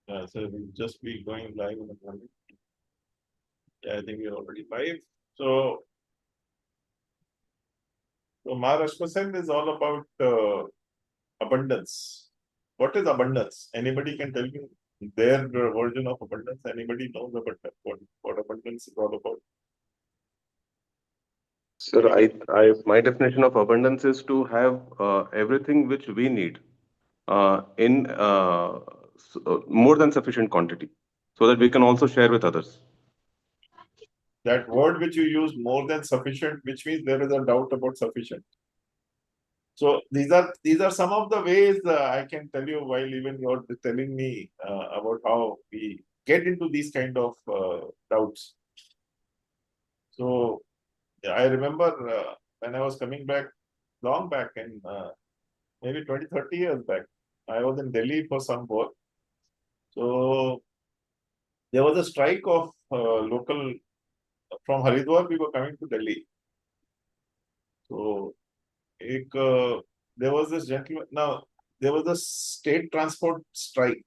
So we'll just be going live in a moment. Yeah, I think we're already live. So Maa Rashcosel is all about abundance. What is abundance? Anybody can tell me their version of abundance? Anybody knows about what abundance is all about? Sir, my definition of abundance is to have everything which we need in more than sufficient quantity, so that we can also share with others. That word which you use, more than sufficient, which means there is a doubt about sufficient. So these are some of the ways I can tell you while even you're telling me about how we get into these kind of doubts. So I remember when I was coming back long back in maybe 20, 30 years back, I was in Delhi for some work. So there was a strike of local from Haridwar. We were coming to Delhi. So there was this gentleman. Now there was a state transport strike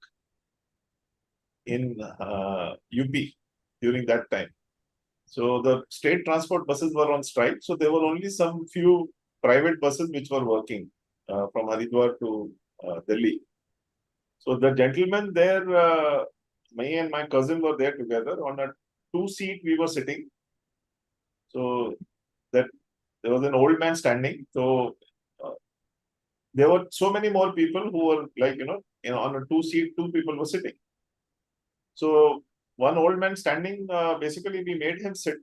in UP during that time. So the state transport buses were on strike. So there were only some few private buses which were working from Haridwar to Delhi. So the gentleman there, me and my cousin were there together on a two-seat. We were sitting. So that there was an old man standing. So uh, there were so many more people who were like on a two-seat. Two people were sitting. So one old man standing. Basically, we made him sit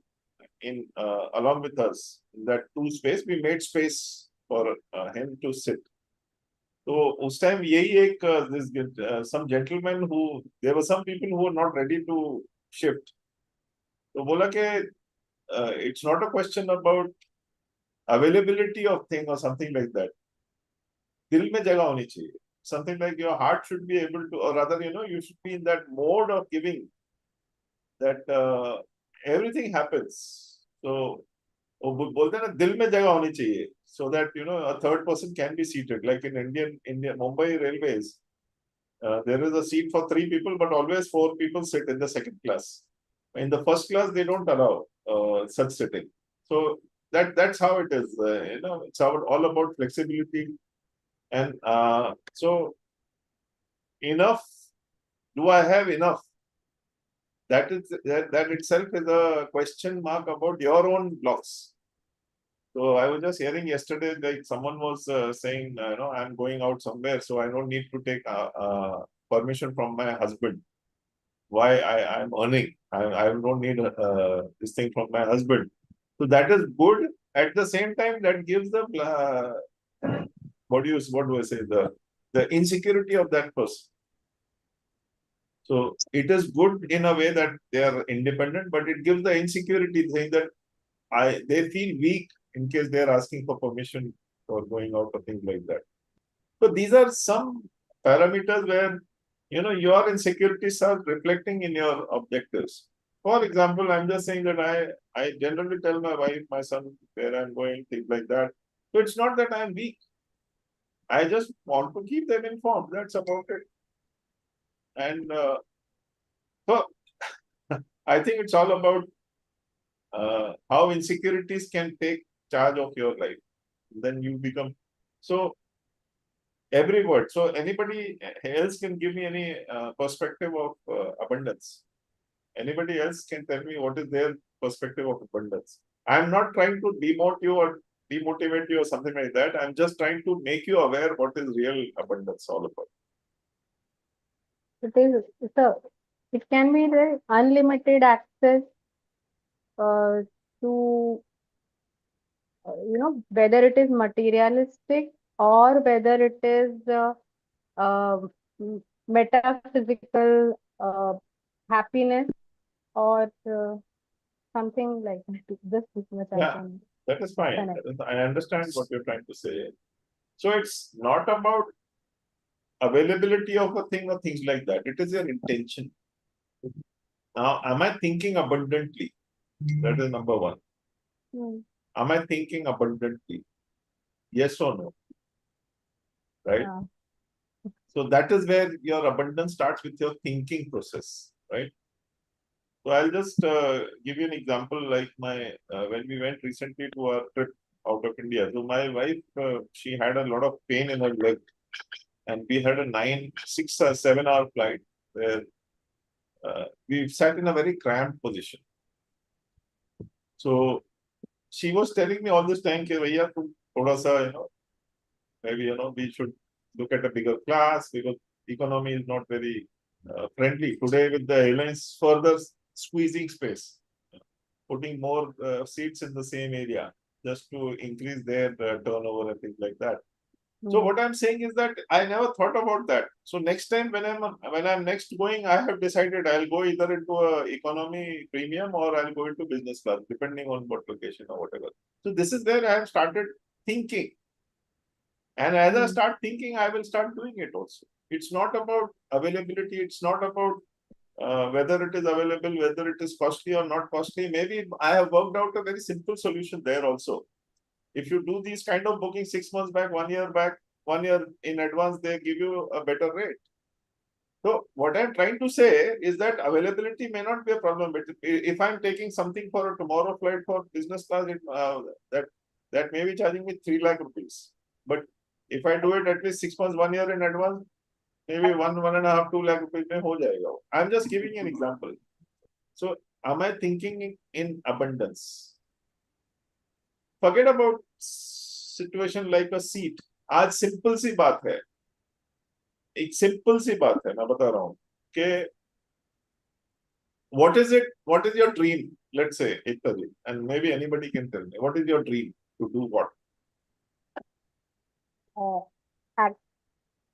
in along with us in that two space. We made space for him to sit. तो उस time यही एक some gentleman who there were some people who were not ready to shift. तो बोला कि it's not a question about availability of thing or something like that. दिल में जगह होनी चाहिए. Something like your heart should be able to, or rather, you should be in that mode of giving that everything happens. So वो बोलते हैं ना दिल में जगह होनी चाहिए so that a third person can be seated like in India Mumbai Railways. There is a seat for 3 people, but always 4 people sit in the second class. In the first class, they don't allow such sitting. So that's how it is. It's all about flexibility. And so enough. Do I have enough? That itself is a question mark about your own blocks. So I was just hearing yesterday, like someone was saying, I'm going out somewhere, so I don't need to take permission from my husband. Why I'm earning? I don't need this thing from my husband. So that is good. At the same time, that gives the what do I say, the insecurity of that person. So it is good in a way that they are independent, but it gives the insecurity saying that they feel weak in case they are asking for permission for going out or things like that. So these are some parameters where your insecurities are reflecting in your objectives. For example, I'm just saying that I generally tell my wife, my son, where I'm going, things like that. So it's not that I'm weak. I just want to keep them informed. That's about it. And so I think it's all about how insecurities can take charge of your life. Then you become so every word. So anybody else can give me any perspective of abundance. Anybody else can tell me what is their perspective of abundance. I'm not trying to demote you or demotivate you or something like that. I'm just trying to make you aware what is real abundance all about. It can be the unlimited access uh, to whether it is materialistic or whether it is uh, metaphysical happiness or something like that. This much I can that is fine. I understand what you're trying to say. So it's not about availability of a thing or things like that. It is your intention. Now, am I thinking abundantly? That is number one. Am I thinking abundantly? Yes or no? Right? So that is where your abundance starts with your thinking process, right? So I'll just give you an example. Like when we went recently to our trip out of India. So my wife, she had a lot of pain in her leg, and we had a 6 or 7 hour flight where we sat in a very cramped position. So she was telling me all this time, "Ki, bhaiya, tum thoda sa, maybe we should look at a bigger class because economy is not very friendly today with the airlines further squeezing space, putting more seats in the same area just to increase their turnover and things like that." So what I'm saying is that I never thought about that. So next time when I'm next going, I have decided I'll go either into a economy premium or I'll go into business class, depending on what location or whatever. So this is where I have started thinking. And as I start thinking, I will start doing it also. It's not about availability. It's not about whether it is available, whether it is costly or not costly. Maybe I have worked out a very simple solution there also. If you do these kind of booking 6 months back, 1 year back, 1 year in advance, they give you a better rate. So what I'm trying to say is that availability may not be a problem, but if I'm taking something for a tomorrow flight for business class, that may be charging me 3 lakh rupees. But if I do it at least 6 months, 1 year in advance, maybe 1.5, 2 lakh rupees mein ho jayega. I'm just giving an example. So am I thinking in abundance? Forget about situation like a seat. आज simple सी बात है, एक simple सी बात है, मैं बता रहा हूँ कि what is your dream? Let's say Ektaji, and maybe anybody can tell me, what is your dream to do what?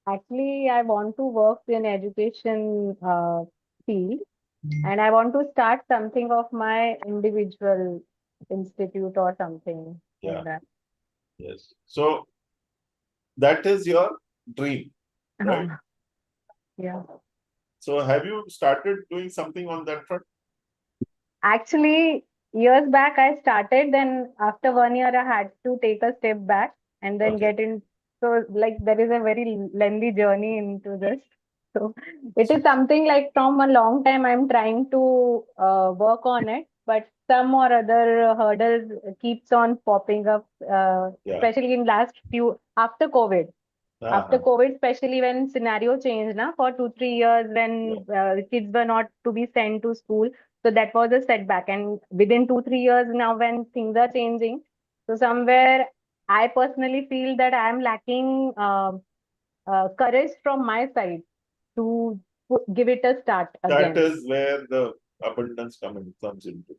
Actually, I want to work in education field, and I want to start something of my individual institute or something Yeah. like that. Yes. So that is your dream, right? Yeah. So have you started doing something on that front? Actually, years back I started, then after 1 year I had to take a step back and then Okay. get in. So like there is a very lengthy journey into this. So it is something like from a long time I'm trying to work on it, but some or other hurdles keeps on popping up, Yeah. especially in last few after COVID. After COVID, especially when scenario changed now for 2-3 years when kids were not to be sent to school. So that was a setback. And within 2-3 years now when things are changing, so somewhere I personally feel that I am lacking courage from my side to give it a start again. That is where the abundance comes into.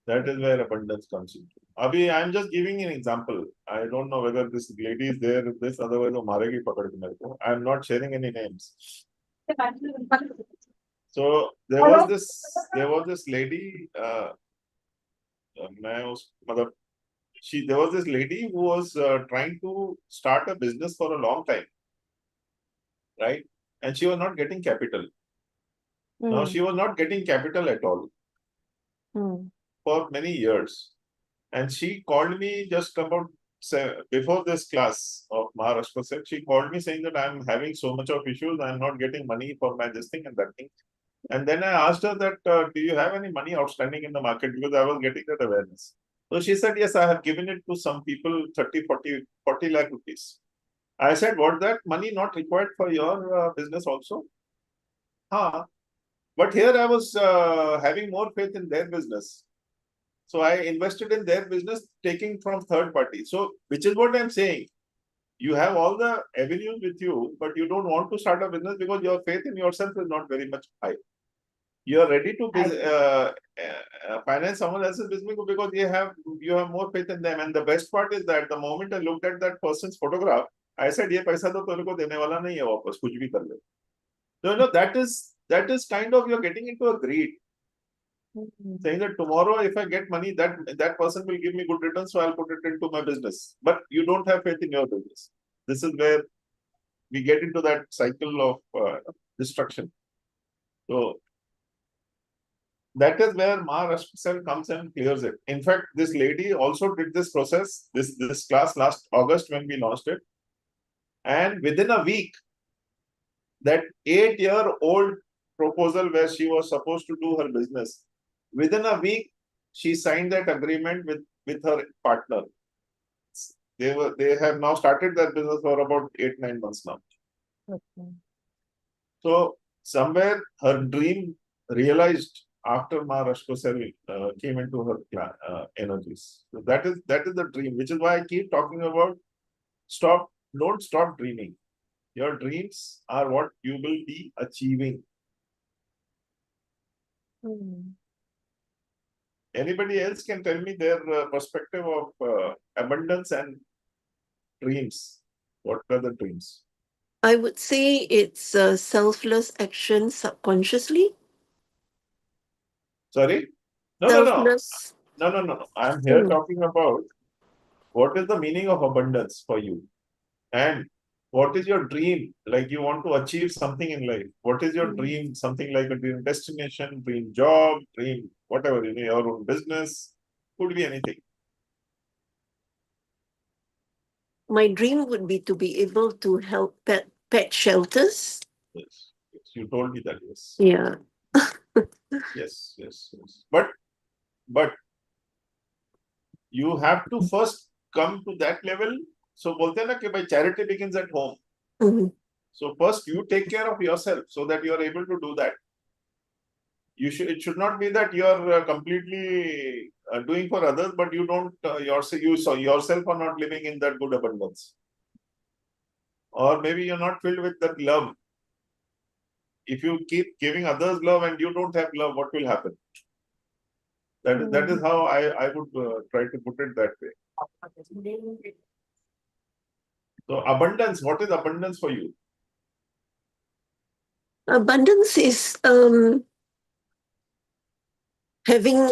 That is where abundance comes into. Abhi, I'm just giving an example. I don't know whether this lady is there with this, otherwise wo maregi pakad ke mere ko. I'm not sharing any names. So there was this lady. There was this lady who was trying to start a business for a long time, right? And she was not getting capital. Now she was not getting capital at all for many years. And she called me just about before this class of Maa Rashcosel. She called me saying that I'm having so much of issues, I'm not getting money for my this thing and that thing. And then I asked her that, do you have any money outstanding in the market? Because I was getting that awareness. So she said, yes, I have given it to some people 30, 40 lakh rupees. I said, what, that money not required for your business also? But here I was having more faith in their business. So I invested in their business, taking from third party. So, which is what I'm saying. You have all the avenues with you, but you don't want to start a business because your faith in yourself is not very much high. You are ready to finance someone else's business because you have more faith in them. And the best part is that the moment I looked at that person's photograph, I said, "ये पैसा तो तेरे को देने वाला नहीं है वापस, कुछ भी कर ले." So that is kind of, you're getting into a greed. Saying that tomorrow if I get money, that person will give me good returns, so I'll put it into my business. But you don't have faith in your business. This is where we get into that cycle of destruction. So that is where Maa Rashcosel comes and clears it. In fact, this lady also did this process, this class last August when we launched it. And within a week, that 8-year-old proposal where she was supposed to do her business, within a week, she signed that agreement with her partner. They have now started that business for about 8-9 months now. Okay. So somewhere her dream realized after Maa Rashcosel came into her energies. So that is the dream, which is why I keep talking about don't stop dreaming. Your dreams are what you will be achieving. Anybody else can tell me their perspective of abundance and dreams. What are the dreams? I would say it's a selfless action subconsciously. Sorry? No. Selfless. No. I'm here Hmm. talking about what is the meaning of abundance for you? And what is your dream? Like you want to achieve something in life. What is your dream? Something like a dream destination, dream job, dream whatever, your own business. Could be anything. My dream would be to be able to help pet shelters. Yes. You told me that, yes. Yeah. Yes. But you have to first come to that level. So bolte na कि भाई charity begins at home. Mhm. So first you take care of yourself so that you are able to do that. It should not be that you are completely doing for others, but you don't yourself are not living in that good abundance. Or maybe you're not filled with that love. If you keep giving others love and you don't have love, what will happen? That is how I would try to put it that way. So abundance, what is abundance for you? Abundance is having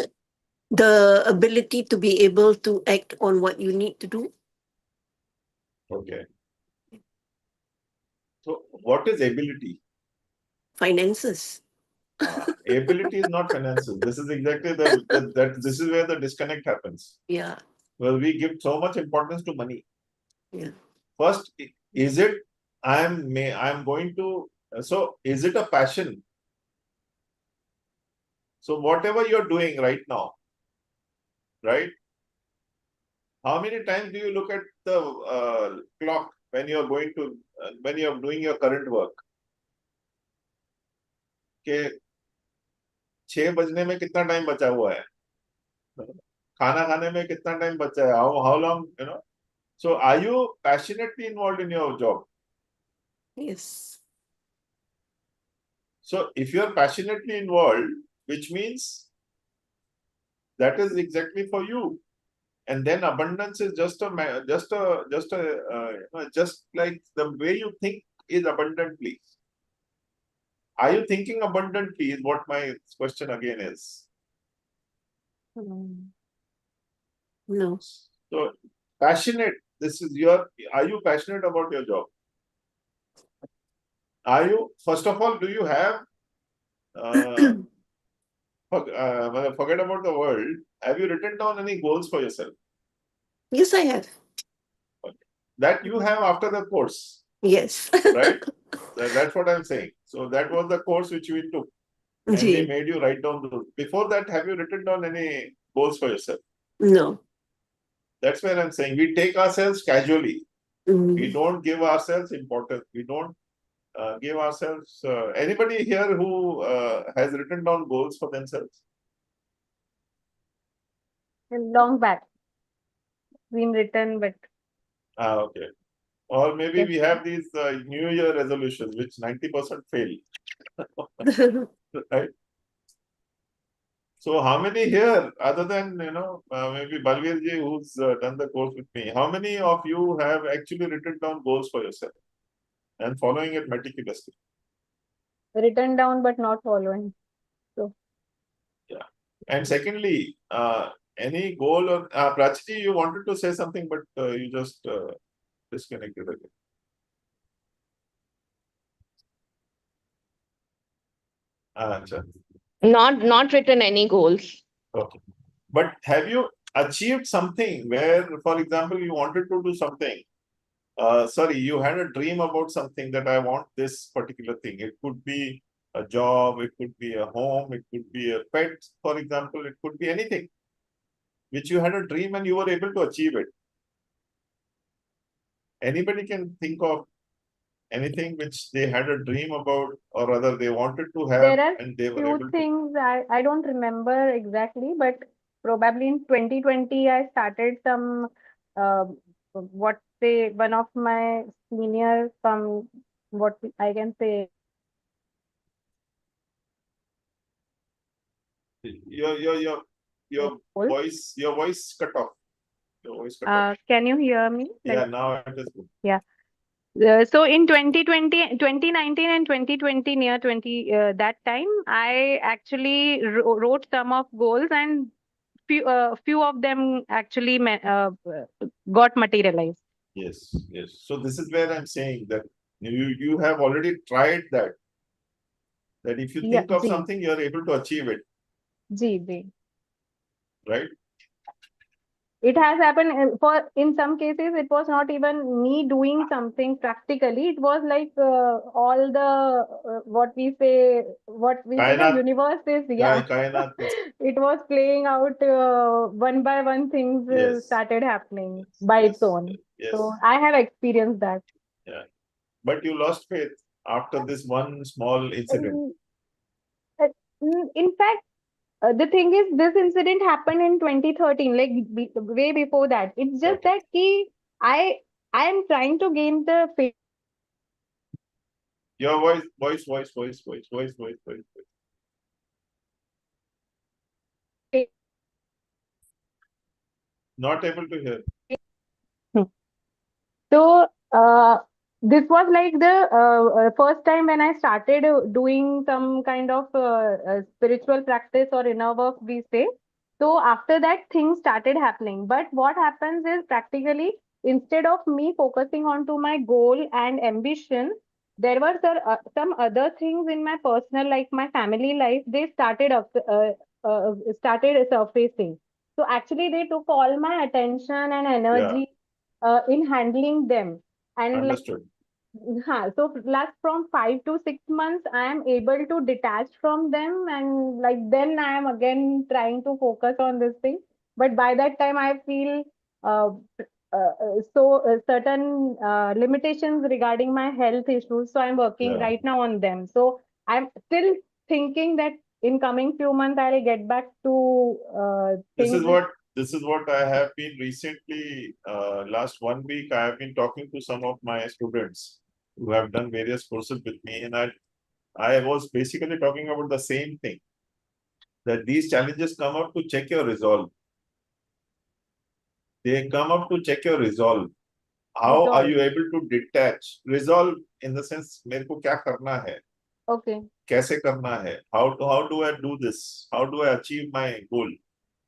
the ability to be able to act on what you need to do. Okay. So what is ability? Finances. Ability is not finances. This is exactly this is where the disconnect happens. Yeah. Well, we give so much importance to money. Yeah. First, is it I'm going to so is it a passion? So whatever you're doing right now, right? How many times do you look at the clock when you're going to when you're doing your current work? कि 6 बजने में कितना time बचा हुआ है, खाना खाने में कितना टाइम बचा है, how long, so are you passionately involved in your job? Yes. So if you are passionately involved, which means that is exactly for you, and then abundance is just like the way you think is abundantly. Are you thinking abundantly is what my question again is. No. So passionate, are you passionate about your job? Are you, first of all, do you have, forget about the world, have you written down any goals for yourself? Yes, I have. That you have after the course. Yes. Right? That's what I'm saying. So that was the course which we took. And they made you write down those. Before that, have you written down any goals for yourself? No. That's where I'm saying we take ourselves casually. We don't give ourselves importance. We don't give ourselves. Anybody here who has written down goals for themselves? Long back. Been written, but Okay. Or maybe we have these New Year resolutions, which 90% fail. Right? So how many here, other than, maybe Balveer ji, who's done the course with me, how many of you have actually written down goals for yourself and following it meticulously? written down but not following. So Yeah. And secondly, any goal or Prachiti, you wanted to say something, but you just disconnected again. Achha. Not written any goals. Okay. But have you achieved something where, for example, you wanted to do something sorry, you had a dream about something that I want this particular thing. It could be a job, it could be a home, it could be a pet, for example, it could be anything which you had a dream and you were able to achieve it. Anybody can think of anything which they had a dream about or rather they wanted to have There are and they were few able to. things I don't remember exactly, but probably in 2020 I started some what say one of my senior some what I can say Your goals. voice cut off. Your voice cut off. Can you hear me? Yeah, now it is good. Yeah. So in 2020, 2019 and 2020, near 20, that time, I actually wrote some of goals and few of them actually got materialized. Yes, yes. So this is where I'm saying that you have already tried that. That if you Yeah, think of ji, something, you are able to achieve it, ji. right? It has happened for in some cases it was not even me doing something practically. It was like all the what we say the Kainat, universe is Kainat. it was playing out one by one things Yes, started happening by its yes, own. yes. So I have experienced that. Yeah. But you lost faith after this one small incident. Um, uh, in fact, the thing is, this incident happened in 2013, like way before that. It's just Okay. that I I am trying to gain the faith. Your voice. Not able to hear. So, this was like the first time when I started doing some kind of spiritual practice or inner work, we say. So, after that, things started happening. But what happens is practically, instead of me focusing on to my goal and ambition, there were some other things in my personal life, my family life, they started surfacing. So, actually, they took all my attention and Yeah, energy in handling them. And like, understood. so last from 5 to 6 months, I am able to detach from them, and like then I am again trying to focus on this thing. But by that time, I feel uh, certain limitations regarding my health issues. So I'm working Yeah. right now on them. So I'm still thinking that in coming few months, I'll get back to This things. is what I have been recently, last 1 week, I have been talking to some of my students who have done various courses with me, and I was basically talking about the same thing, that these challenges come up to check your resolve. They come up to check your resolve. How are Resolve. you able to detach? Resolve in the sense, मेरे को क्या करना है? Okay. कैसे करना है? How do I do this? How do I achieve my goal?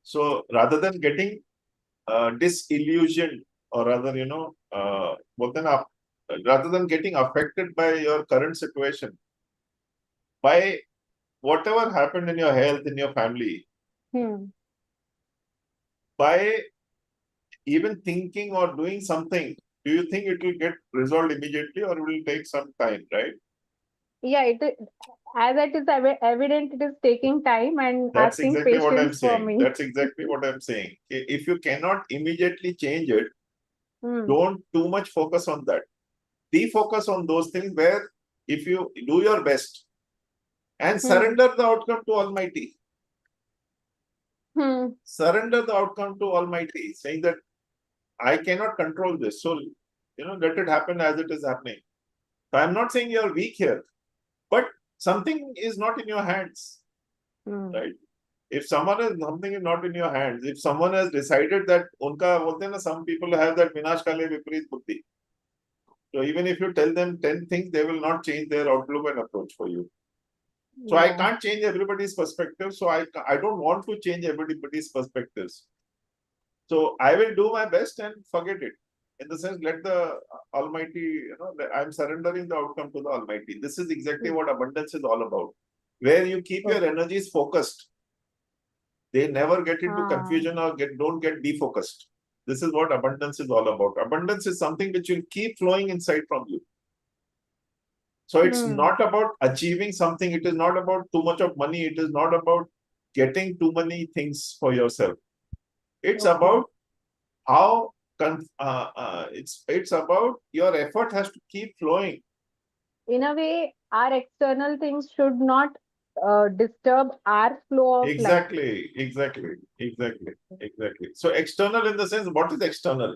So rather than getting disillusioned, or rather, बोलते हैं ना, rather than getting affected by your current situation, by whatever happened in your health, in your family, by even thinking or doing something, do you think it will get resolved immediately or it will take some time, right? Yeah, as it is evident, it is taking time and That's asking exactly what I'm patience for saying. me. That's exactly what I'm saying. If you cannot immediately change it, Hmm. don't too much focus on that. Defocus on those things where if you do your best and surrender the outcome to Almighty. Surrender the outcome to Almighty, saying that I cannot control this. So, let it happen as it is happening. So I'm not saying you're weak here, but something is not in your hands, right? If something is not in your hands, if someone has decided that unka bolte hain na, some people have that vinash kale vipareet buddhi. So even if you tell them 10 things, they will not change their outlook and approach for you. So I can't change everybody's perspective. So I don't want to change everybody's perspectives. So I will do my best and forget it. In the sense, let the Almighty, I'm surrendering the outcome to the Almighty. This is exactly what abundance is all about. Where you keep your energies focused. They never get into confusion or don't get defocused. This is what abundance is all about. Abundance is something which will keep flowing inside from you. So it's not about achieving something. It is not about too much of money. It is not about getting too many things for yourself. It's about how it's about your effort has to keep flowing. In a way, our external things should not disturb our flow of life. Exactly. So external in the sense, what is external?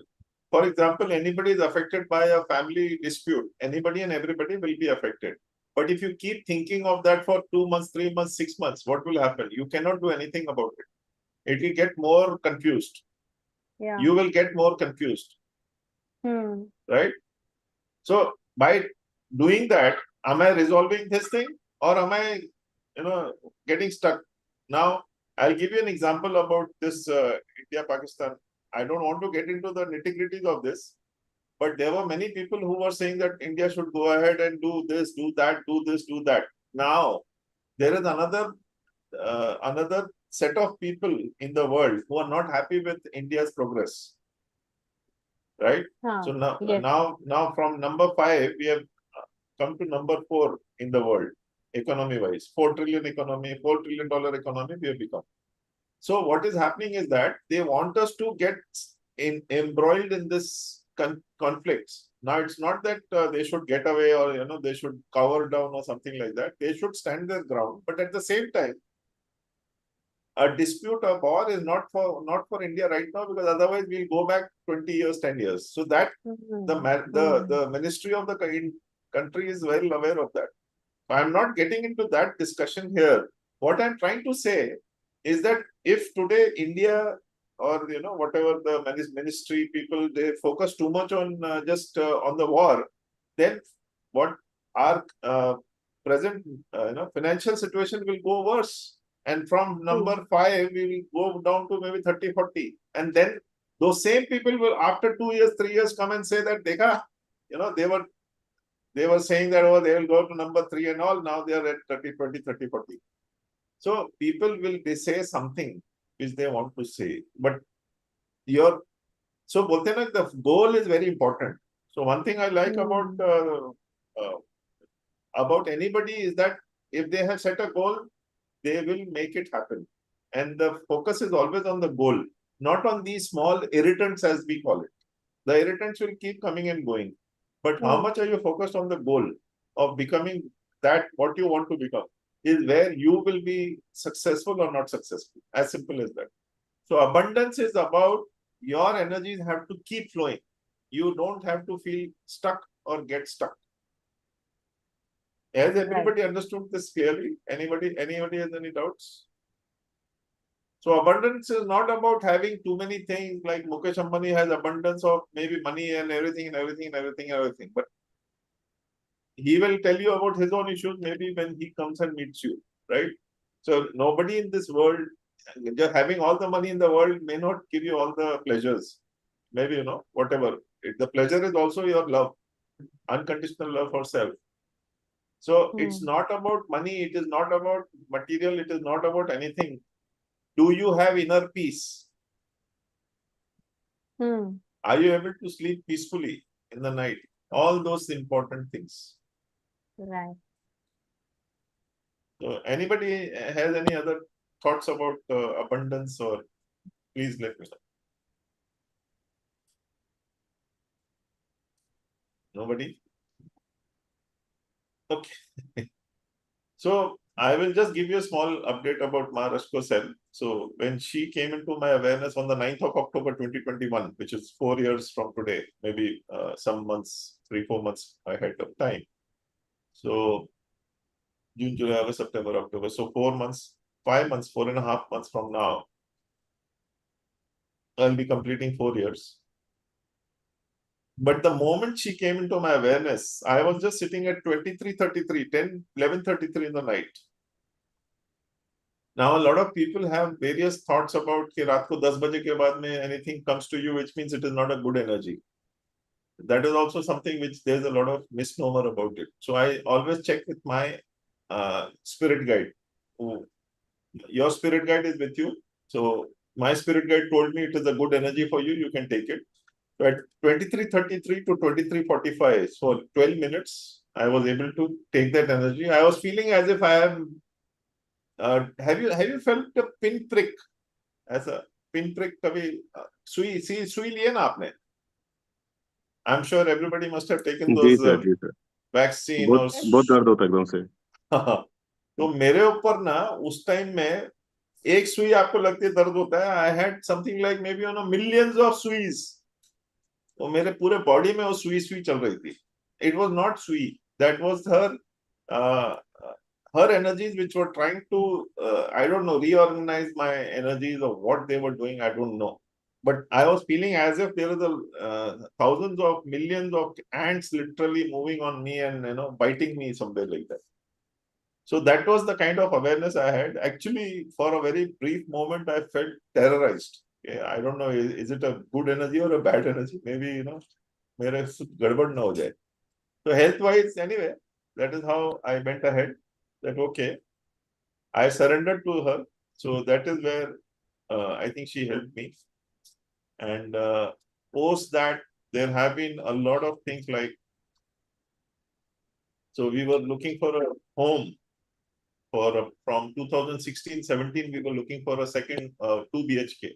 For example, anybody is affected by a family dispute. Anybody and everybody will be affected. But if you keep thinking of that for 2 months, 3 months, 6 months, what will happen? You cannot do anything about it. It will get more confused. Yeah. You will get more confused. Right? So by doing that, am I resolving this thing or am I, getting stuck? Now, I'll give you an example about this India-Pakistan. I don't want to get into the nitty-gritties of this, but there were many people who were saying that India should go ahead and do this, do that, do this, do that. Now, there is another set of people in the world who are not happy with India's progress. Right? So now from number 5, we have come to number 4 in the world, economy-wise. 4 trillion economy, $4 trillion economy we have become. So what is happening is that they want us to get embroiled in this conflicts. Now it's not that they should get away or they should cower down or something like that. They should stand their ground. But at the same time, a dispute or war is not for India right now, because otherwise we'll go back 20 years, 10 years. So that the ministry of the country is well aware of that. I'm not getting into that discussion here. What I'm trying to say is that if today India or whatever the ministry people, they focus too much on just on the war, then what our present financial situation will go worse. And from number 5, we will go down to maybe 30, 40. And then those same people will, after 2 years, 3 years, come and say that, Dekha, they were saying that, oh, they will go to number 3 and all. Now they are at 30, 20, 30, 40. So people they say something which they want to say. But so the goal is very important. So one thing I like about anybody is that if they have set a goal, they will make it happen. And the focus is always on the goal, not on these small irritants, as we call it. The irritants will keep coming and going. But how much are you focused on the goal of becoming that what you want to become is where you will be successful or not successful. As simple as that. So abundance is about your energies have to keep flowing. You don't have to feel stuck or get stuck. Has everybody understood this clearly? Anybody has any doubts? So abundance is not about having too many things, like Mukesh Ambani has abundance of maybe money and everything. But he will tell you about his own issues maybe when he comes and meets you, right? So nobody in this world, just having all the money in the world may not give you all the pleasures. Maybe, whatever. The pleasure is also your love, unconditional love for self. So it's not about money, it is not about material, it is not about anything. Do you have inner peace? Are you able to sleep peacefully in the night? All those important things. Right. So anybody has any other thoughts about abundance, or please let me know. Nobody? Okay. So I will just give you a small update about Maa Rashcosel. So when she came into my awareness on the 9th of October 2021, which is 4 years from today, maybe some months, 3-4 months ahead of time. So June, July, August, September, October. So 4 months, 5 months, 4.5 months from now, I'll be completing 4 years. But the moment she came into my awareness, I was just sitting at 23:33, 11:33 in the night. Now, a lot of people have various thoughts about कि रात को 10 बजे के बाद में anything comes to you, which means it is not a good energy. That is also something which there's a lot of misnomer about it. So I always check with my spirit guide. Your spirit guide is with you. So my spirit guide told me it is a good energy for you, you can take it. So at 23:33 to 23:45, so 12 minutes, I was able to take that energy. I was feeling as if I am. Have you felt a pinprick? As a pinprick, कभी सुई लिए ना आपने? I'm sure everybody must have taken जी those sir, जी sir, vaccine or. बहुत दर्द होता है एकदम से। तो मेरे ऊपर ना उस टाइम में एक सुई आपको लगती है दर्द होता है, I had something like maybe on millions of सुईज। तो मेरे पूरे बॉडी में वो सुई सुई चल रही थी। इट वाज नॉट सुई, that was her energies which were trying to I don't know, reorganize my energies or what they were doing, I don't know, but I was feeling as if there is a thousands of millions of ants literally moving on me and biting me somewhere like that. So that was the kind of awareness I had. Actually, for a very brief moment, I felt terrorized. Yeah, I don't know, is it a good energy or a bad energy? Maybe, mere gadbad na ho jaye. So health-wise, anyway, that is how I went ahead. That, okay, I surrendered to her. So that is where I think she helped me. And post that, there have been a lot of things like, so we were looking for a home. From 2016-17, we were looking for a second 2 BHK.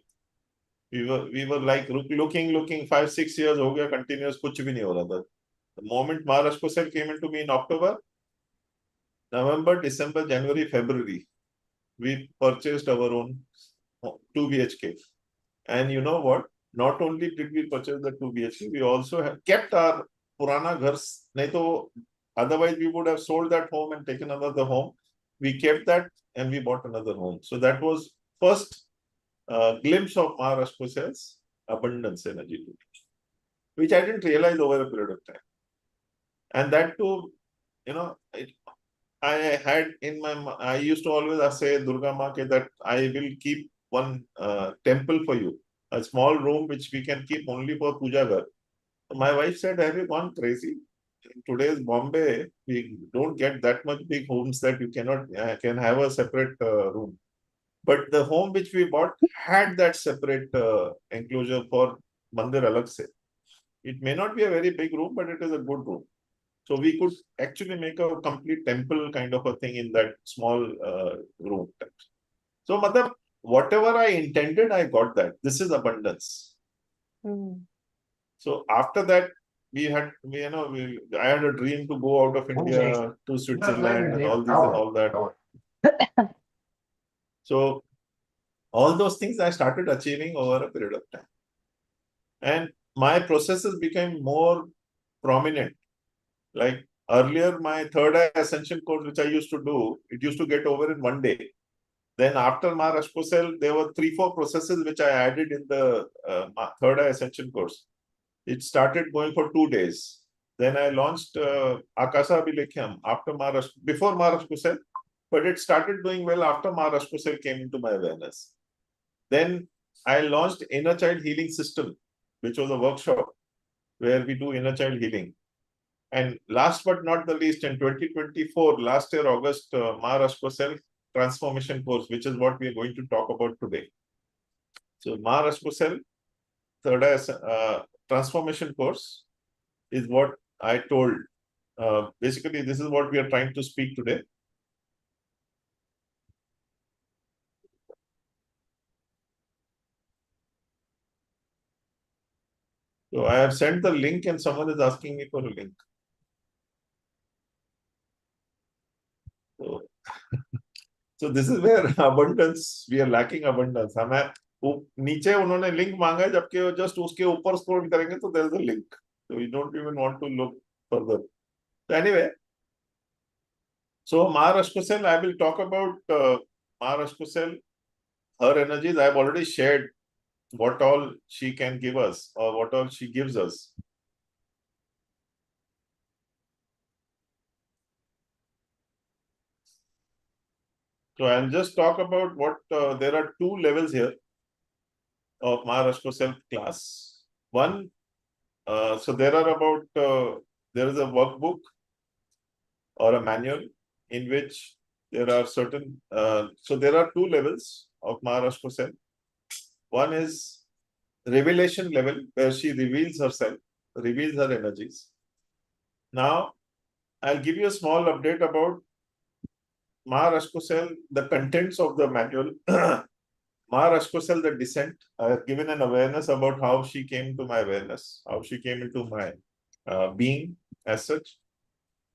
We were like looking 5-6 years हो गया continuous, कुछ भी नहीं हो रहा था. The moment Maa Rashcosel came into me in October, November, December, January, February, we purchased our own 2 BHK. And you know what? Not only did we purchase the 2 BHK, we also have kept our purana ghars. नहीं तो otherwise we would have sold that home and taken another home. We kept that and we bought another home. So that was first glimpse of Maa Rashcosel's abundance energy, which I didn't realize over a period of time. And that too, I had in my, I used to always say Durga Ma that I will keep one temple for you, a small room which we can keep only for puja ghar. My wife said, have you gone crazy? In today's Bombay, we don't get that much big homes that you cannot can have a separate room. But the home which we bought had that separate enclosure for mandir alag se. It may not be a very big room, but it is a good room. So we could actually make a complete temple kind of a thing in that small room. So, matlab, whatever I intended, I got that. This is abundance. So after that, I had a dream to go out of India to Switzerland and all this and all that. So all those things I started achieving over a period of time. And my processes became more prominent. Like earlier, my third eye ascension course, which I used to do, it used to get over in one day. Then after Maa Rashcosel, there were 3-4 processes which I added in the third eye ascension course. It started going for 2 days. Then I launched Akasa Abhilekham before Maa Rashcosel, but it started doing well after Maa Rashcosel came into my awareness. Then I launched Inner Child Healing System, which was a workshop where we do inner child healing. And last but not the least, in 2024, last year, August, Maa Rashcosel transformation course, which is what we are going to talk about today. So Maa Rashcosel third eye transformation course is what I told. Basically, this is what we are trying to speak today. So I have sent the link and someone is asking me for a link. So this is where abundance, we are lacking abundance. हमें नीचे उन्होंने link मांगा, जबकि just उसके ऊपर scroll करेंगे तो there is a link. So we don't even want to look further. So anyway, so Maa Rashcosel, I will talk about Maa Rashcosel, her energies. I have already shared what all she can give us or what all she gives us. So I'll just talk about what, there are 2 levels here of Maa Rashcosel class. One, so there are about, there is a workbook or a manual in which there are certain, so there are 2 levels of Maa Rashcosel. One is revelation level, where she reveals herself, reveals her energies. Now, I'll give you a small update about Maa Rashcosel, the contents of the manual. Maa Rashcosel, the descent. I have given an awareness about how she came to my awareness, how she came into my being as such.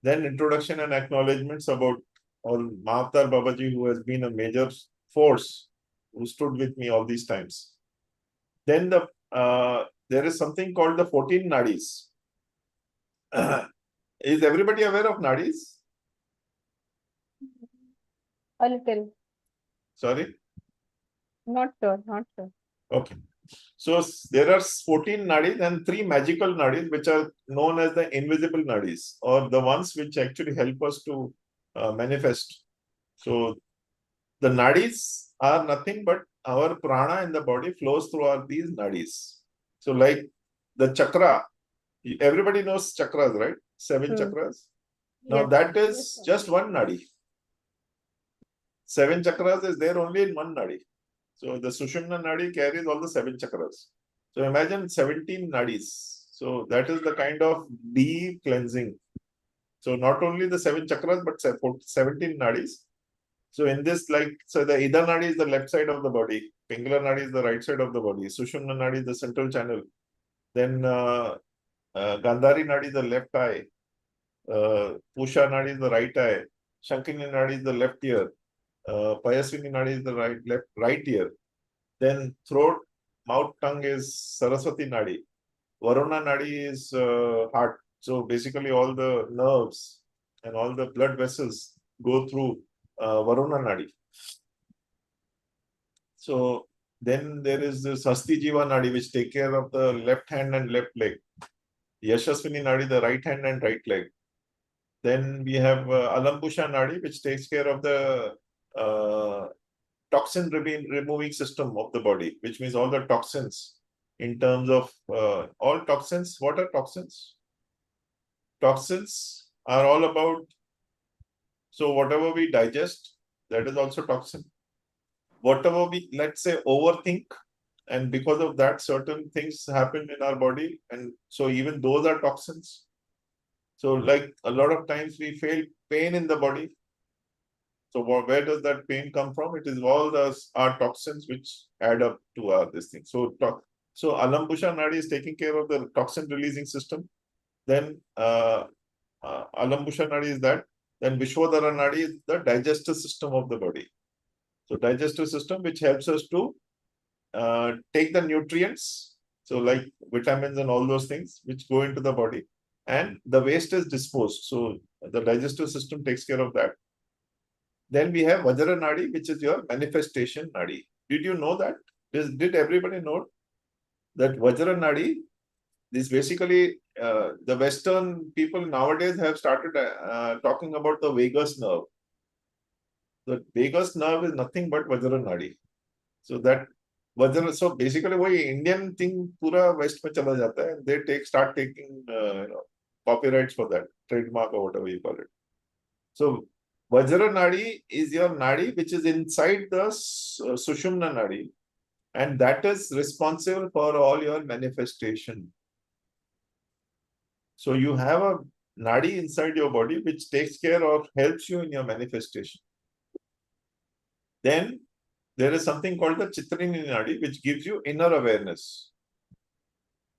Then introduction and acknowledgements about all Mahavatar Babaji, who has been a major force, who stood with me all these times. Then there is something called the 14 nadis. Is everybody aware of nadis? A little. Sorry? Not sure, not sure. Okay. So there are 14 nadis and 3 magical nadis, which are known as the invisible nadis, or the ones which actually help us to manifest. So the nadis are nothing but our prana in the body flows through these nadis. So like the chakra, everybody knows chakras, right? 7 chakras. Now Yes. that is just one nadi. 7 chakras is there only in one nadi. So the Sushumna nadi carries all the 7 chakras. So imagine 17 nadis. So that is the kind of deep cleansing. So not only the 7 chakras, but 17 nadis. So in this, so the Ida nadi is the left side of the body, Pingala nadi is the right side of the body, Sushumna nadi is the central channel. Then Gandhari nadi is the left eye, Pusha nadi is the right eye, Shankini nadi is the left ear, Payasvini nadi is the right ear. Then throat, mouth, tongue is Saraswati nadi. Varuna nadi is heart. So basically all the nerves and all the blood vessels go through Varuna nadi. So then there is this Hasti Jiva nadi, which take care of the left hand and left leg. Yashasvini nadi, the right hand and right leg. Then we have Alambusha nadi, which takes care of the toxin removing system of the body, which means all the toxins in terms of all toxins. What are toxins? Toxins are all about, so whatever we digest, that is also toxin. Whatever we, let's say, overthink, and because of that, certain things happen in our body. And so even those are toxins. So like a lot of times we feel pain in the body. So where does that pain come from? It is all our toxins which add up to this thing. So Alambusha nadi is taking care of the toxin releasing system. Then Alambusha nadi is that. Then Vishwadhara nadi is the digestive system of the body. So digestive system which helps us to take the nutrients, so like vitamins and all those things which go into the body, and the waste is disposed. So the digestive system takes care of that. Then we have Vajra nadi, which is your manifestation nadi. Did you know that? Did everybody know that Vajra nadi is basically the Western people nowadays have started talking about the vagus nerve. The vagus nerve is nothing but Vajra nadi. So that Vajra, so basically वही Indian thing पूरा West में चला जाता है. They start taking copyrights for that, trademark or whatever you call it. So Vajra nadi is your nadi which is inside the Sushumna nadi, and that is responsible for all your manifestation. So you have a nadi inside your body which takes care of, helps you in your manifestation. Then there is something called the Chitrini nadi, which gives you inner awareness.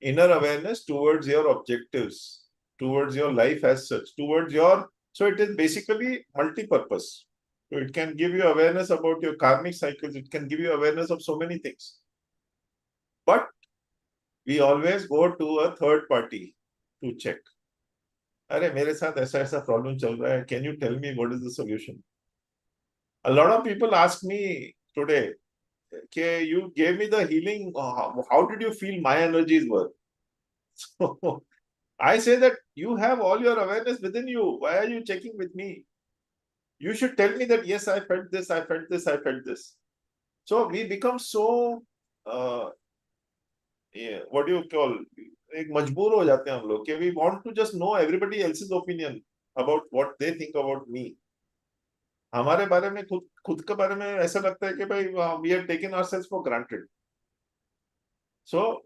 Inner awareness towards your objectives, towards your life as such, towards your, so it is basically multi-purpose. So it can give you awareness about your karmic cycles, it can give you awareness of so many things. But we always go to a third party to check. अरे मेरे साथ ऐसा ऐसा problem चल रहा है, can you tell me what is the solution? A lot of people ask me today, okay, you gave me the healing, how did you feel my energies were? So I say that you have all your awareness within you. Why are you checking with me? You should tell me that, yes, I felt this, I felt this, I felt this. So we become so, what do you call, एक मजबूर हो जाते हैं हम लोग कि we want to just know everybody else's opinion about what they think about me. हमारे बारे में खुद के बारे में ऐसा लगता है कि भाई we are taking ourselves for granted. So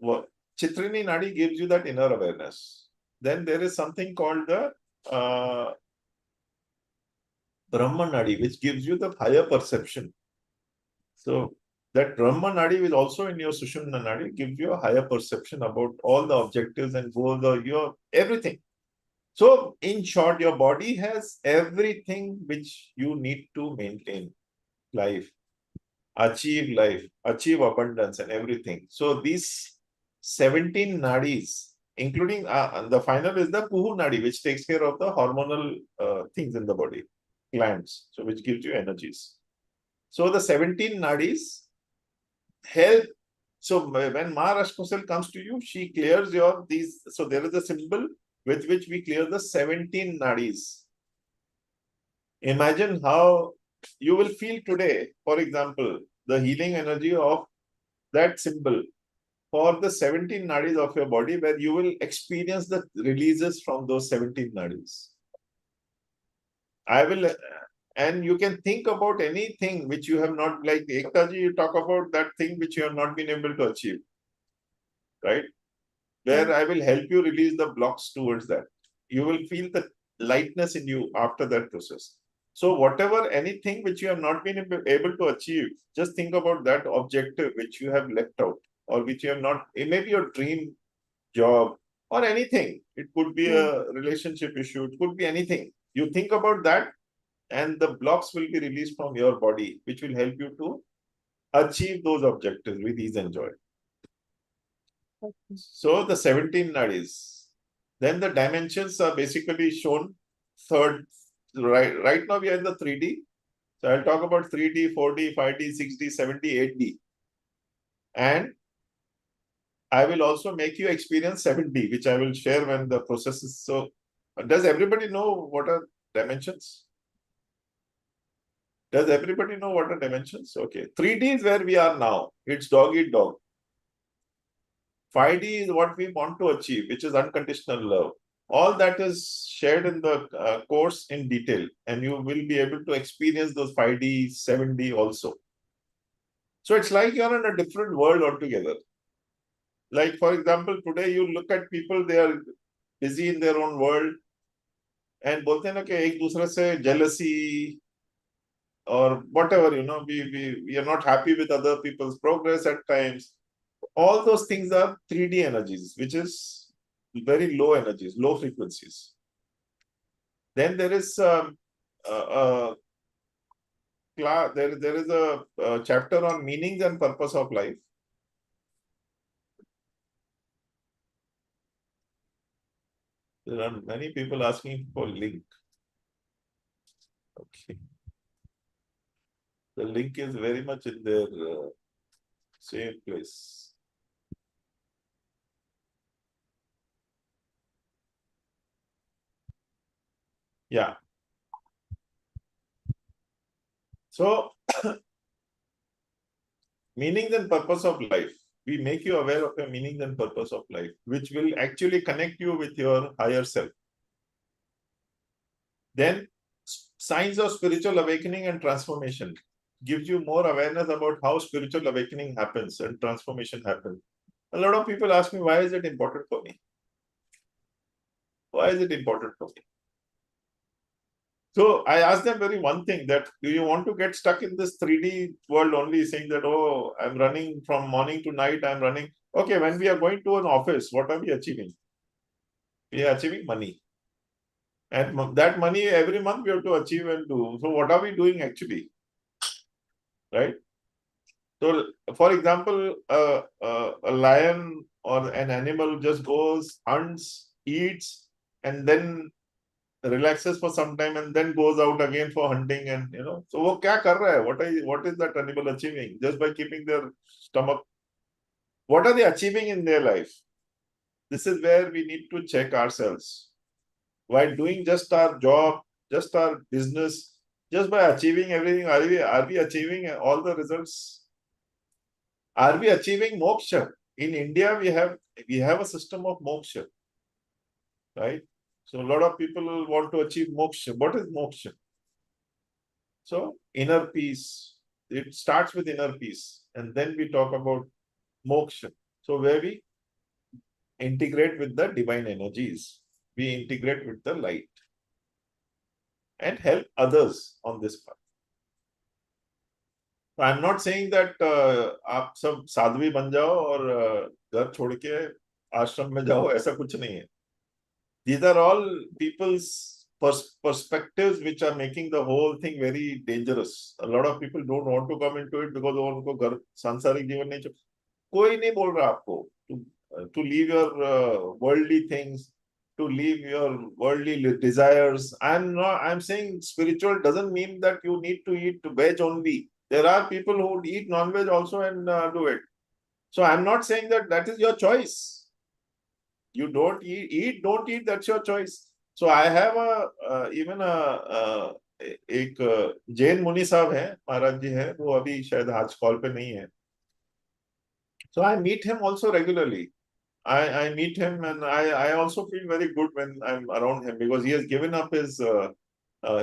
Chitrini Nadi gives you that inner awareness. Then there is something called the Brahma Nadi, which gives you the higher perception. So that Brahma Nadi is also in your Sushumna Nadi, gives you a higher perception about all the objectives and goals of your everything. So in short, your body has everything which you need to maintain life, achieve abundance and everything. So these 17 nadis, including the final is the Kuhu Nadi, which takes care of the hormonal things in the body, glands, so which gives you energies. So the 17 nadis help. So when Maa Rashcosel comes to you, she clears your these. So there is a symbol with which we clear the 17 nadis. Imagine how you will feel today, for example, the healing energy of that symbol for the 17 nadis of your body, where you will experience the releases from those 17 nadis. I will, and you can think about anything which you have not, like Ektaji, you talk about that thing which you have not been able to achieve, right? Where I will help you release the blocks towards that. You will feel the lightness in you after that process. So whatever, anything which you have not been able to achieve, just think about that objective which you have left out, or which you have not, it may be your dream job or anything. It could be a relationship issue, it could be anything. You think about that and the blocks will be released from your body, which will help you to achieve those objectives with ease and joy. So the 17 nadis. Then the dimensions are basically shown third. Right now we are in the 3D. So I'll talk about 3D, 4D, 5D, 6D, 7D, 8D. And I will also make you experience 7D, which I will share when the process is. So does everybody know what are dimensions? Does everybody know what are dimensions? Okay. 3D is where we are now. It's dog eat dog. 5D is what we want to achieve, which is unconditional love. All that is shared in the course in detail, and you will be able to experience those 5D, 7D also. So it's like you're in a different world altogether. Like, for example, today you look at people, they are busy in their own world, and bolte na कि एक दूसरे से jealousy or whatever, we are not happy with other people's progress at times. All those things are 3D energies, which is very low energies, low frequencies. Then there is there is a chapter on meanings and purpose of life. There are many people asking for link. Okay. The link is very much in their same place. Yeah. So, meanings and purpose of life. We make you aware of your meanings and purpose of life, which will actually connect you with your higher self. Then, signs of spiritual awakening and transformation gives you more awareness about how spiritual awakening happens and transformation happens. A lot of people ask me, why is it important for me? Why is it important for me? So I asked them very one thing, that do you want to get stuck in this 3D world only, saying that, oh, I'm running from morning to night, I'm running. Okay, when we are going to an office, what are we achieving? We are achieving money. And that money every month we have to achieve and do. So what are we doing actually? Right? So, for example, a lion or an animal just goes, hunts, eats, and then relaxes for some time and then goes out again for hunting, and so वो क्या कर रहा है? What is that animal achieving just by keeping their stomach? What are they achieving in their life? This is where we need to check ourselves. While doing just our job, just our business, just by achieving everything, are we achieving all the results? Are we achieving moksha? In India, we have a system of moksha, right? So a lot of people want to achieve moksha. What is moksha? So inner peace. It starts with inner peace, and then we talk about moksha. So where we integrate with the divine energies, we integrate with the light and help others on this path. So I'm not saying that आप सब साध्वी बन जाओ और घर छोड़ के आश्रम में जाओ, ऐसा कुछ नहीं है. These are all people's perspectives which are making the whole thing very dangerous. A lot of people don't want to come into it because उनको घर सांसारिक जीवन नहीं चाहिए. कोई नहीं बोल रहा आपको to leave your worldly things, to leave your worldly desires. I'm saying spiritual doesn't mean that you need to eat veg only. There are people who eat non-veg also and do it. So I'm not saying that that is your choice. You don't eat, don't eat, that's your choice. So I have even एक जैन मुनि साहब हैं, महाराज जी हैं, वो अभी शायद आज call पे नहीं है. So I meet him also regularly. I meet him and I also feel very good when I'm around him because he has given up his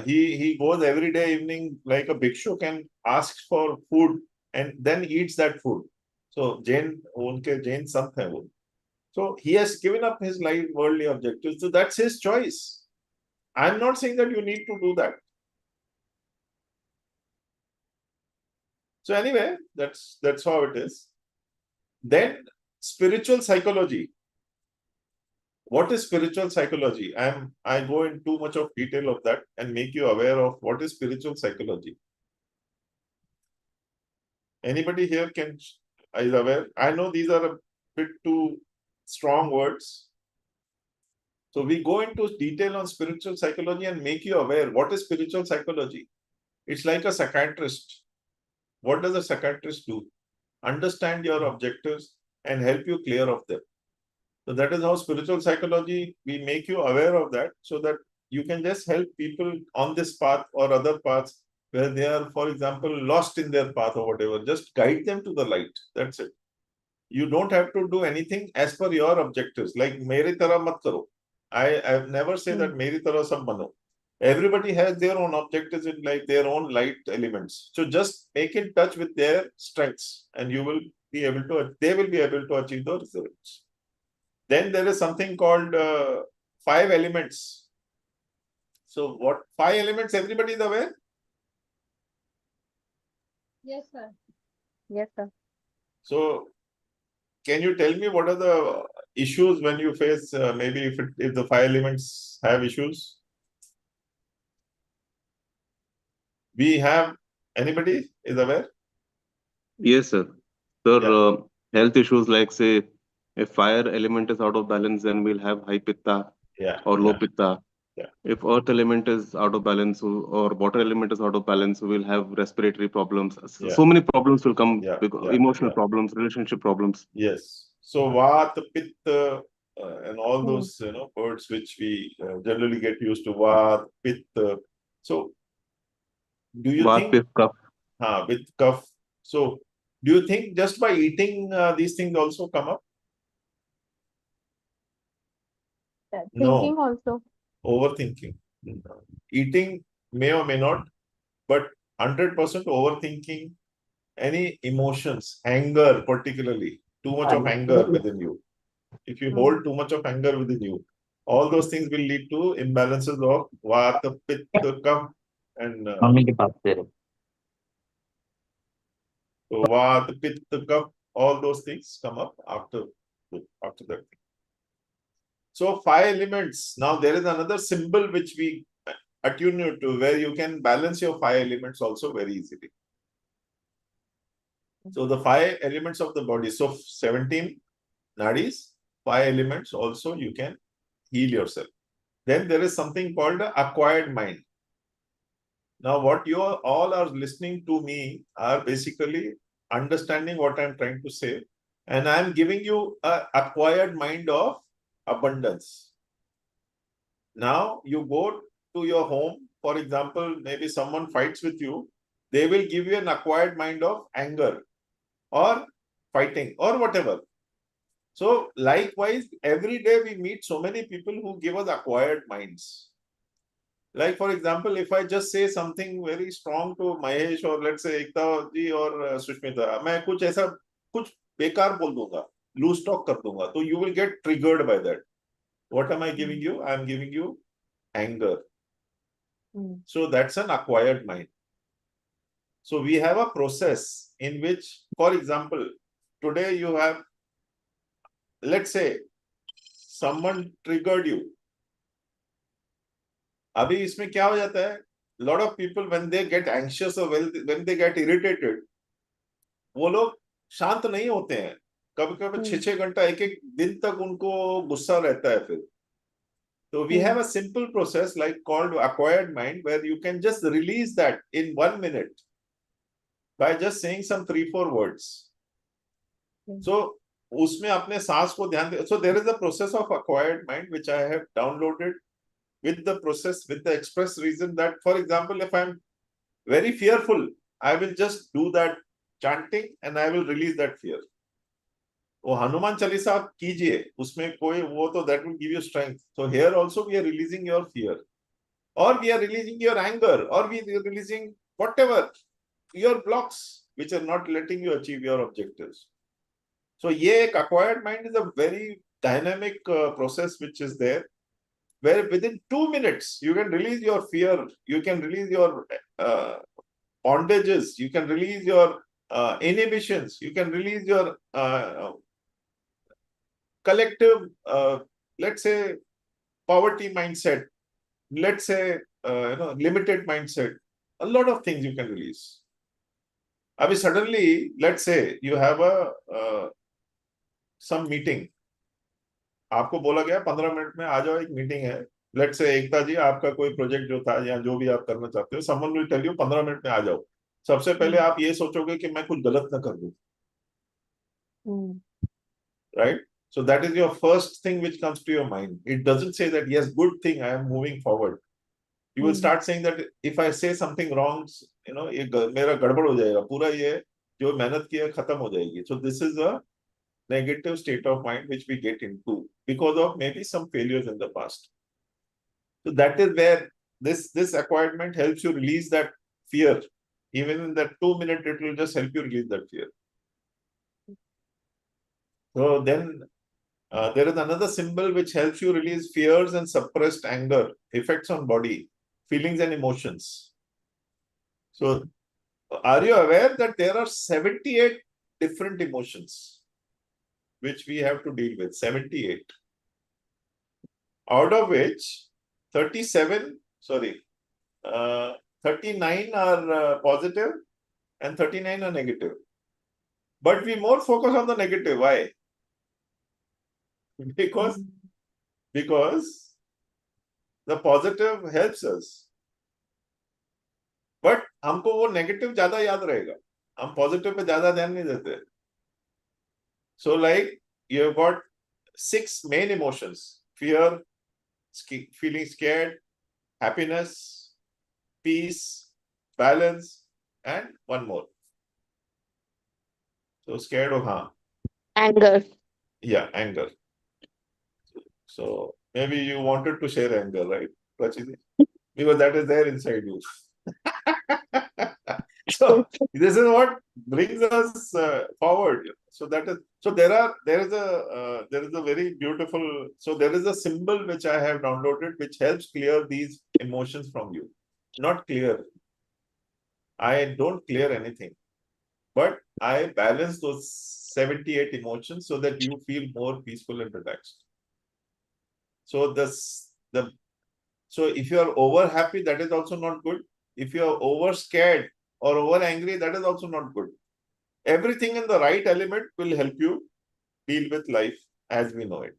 he goes every day evening like a bhikshu and asks for food and then eats that food. So Jain, unke Jain sant hai wo. So he has given up his life worldly objectives. So that's his choice. I'm not saying that you need to do that. So anyway, that's how it is. Then spiritual psychology. What is spiritual psychology? I go in too much of detail of that and make you aware of what is spiritual psychology. Anybody here is aware? I know these are a bit too strong words. So we go into detail on spiritual psychology and make you aware what is spiritual psychology. It's like a psychiatrist. What does a psychiatrist do? Understand your objectives and help you clear of them. So that is how spiritual psychology, we make you aware of that so that you can just help people on this path or other paths where they are, for example, lost in their path or whatever. Just guide them to the light. That's it. You don't have to do anything as per your objectives. Like, mere tarah mat karo. I've never say that mere tarah sab bano. Everybody has their own objectives in life, their own light elements. So just make in touch with their strengths and you will be able to, they will be able to achieve the results. Then there is something called 5 elements. So what 5 elements, everybody is aware? Yes, sir. Yes, sir. So can you tell me what are the issues when you face, maybe if the 5 elements have issues? We have, anybody is aware? Yes, sir. Sir, Yeah. health issues like, say, if fire element is out of balance, then we'll have high pitta Yeah. or low Yeah. pitta. Yeah. If earth element is out of balance or water element is out of balance, we'll have respiratory problems. Yeah. So many problems will come, Yeah. because Yeah. emotional Yeah. problems, relationship problems. Yes. So Vat, Pitta, and all those words which we generally get used to, Vat, Pitta. So do you Vaat, think Pitta, Kapha. with cough? So do you think just by eating these things also come up? Thinking also. Overthinking. Eating may or may not, but 100% overthinking, any emotions, anger particularly, too much of anger within you. If you hold too much of anger within you, all those things will lead to imbalances of Vata, Pitta, Kapha, and so Vata, Pitta, Kapha, all those things come up after that. So 5 elements. Now there is another symbol which we attune you to where you can balance your 5 elements also very easily. So the 5 elements of the body. So 17 nadis, 5 elements also you can heal yourself. Then there is something called acquired mind. Now what you all are listening to me are basically understanding what I'm trying to say. And I'm giving you an acquired mind of abundance. Now you go to your home, for example, maybe someone fights with you, they will give you an acquired mind of anger or fighting or whatever. So likewise, every day we meet so many people who give us acquired minds. Like for example, if I just say something very strong to Mahesh or let's say Ekta ji or Sushmita, मैं कुछ ऐसा कुछ बेकार बोल दूंगा. Loose talk कर दूंगा, तो you will get triggered by that. What am I giving you? I am giving you anger. So that's an acquired mind. So we have a process in which, for example, today you have, let's say, someone triggered you. अभी इसमें क्या हो जाता है? Lot of people when they get anxious or when they get irritated, वो लोग शांत नहीं होते हैं. कभी-कभी 6-6 घंटा एक-एक दिन तक उनको गुस्सा रहता है फिर. So we have a simple process like called acquired mind where you can just release that in 1 minute by just saying some 3-4 words. So उसमें अपने सांस को ध्यान दे. So there is a process of acquired mind which I have downloaded with the process, with the express reason that, for example, if I'm very fearful, I will just do that chanting and I will release that fear. वो हनुमान चालीसा आप कीजिए, उसमें कोई वो तो that will give you strength. So here also we are releasing your fear, or we are releasing your anger, or we are releasing whatever your blocks which are not letting you achieve your objectives. So ये एक acquired mind is a very dynamic process which is there, where within 2 minutes you can release your fear, you can release your bondages, you can release your inhibitions, you can release your collective, let's say, poverty mindset, let's say, limited mindset. A lot of things you can release. Abhi suddenly, let's say you have a some meeting. आपको बोला गया 15 minute में आ जाओ, एक meeting है. Let's say एकता जी, आपका कोई प्रोजेक्ट जो था या जो भी आप करना चाहते हो, someone will tell you 15 minute में आ जाओ. सबसे पहले आप ये सोचोगे कि मैं कुछ गलत ना कर दूं. Right? So that is your first thing which comes to your mind. It doesn't say that, yes, good thing, I am moving forward. You will start saying that if I say something wrong, ये मेरा गड़बड़ हो जाएगा, पूरा ये जो मेहनत की है खत्म हो जाएगी. So this is a negative state of mind which we get into because of maybe some failures in the past. So that is where this acquirement helps you release that fear. Even in that 2 minutes, it will just help you release that fear. So then there is another symbol which helps you release fears and suppressed anger, effects on body, feelings and emotions. So are you aware that there are 78 different emotions which we have to deal with? 78. Out of which 39 are positive and 39 are negative. But we more focus on the negative. Why? Because the positive helps us. But हमको वो negative ज़्यादा याद रहेगा. हम positive पे ज़्यादा ध्यान नहीं देते. So like you have got 6 main emotions: fear, feeling scared, happiness, peace, balance, and one more. So scared of Anger. Yeah, anger. So maybe you wanted to share anger, right, Prachiti? Because that is there inside you. So this is what brings us forward. So there is a very beautiful. So there is a symbol which I have downloaded which helps clear these emotions from you. Not clear. I don't clear anything, but I balance those 78 emotions so that you feel more peaceful and relaxed. So so if you are over happy, that is also not good. If you are over scared or over angry, that is also not good. Everything in the right element will help you deal with life as we know it.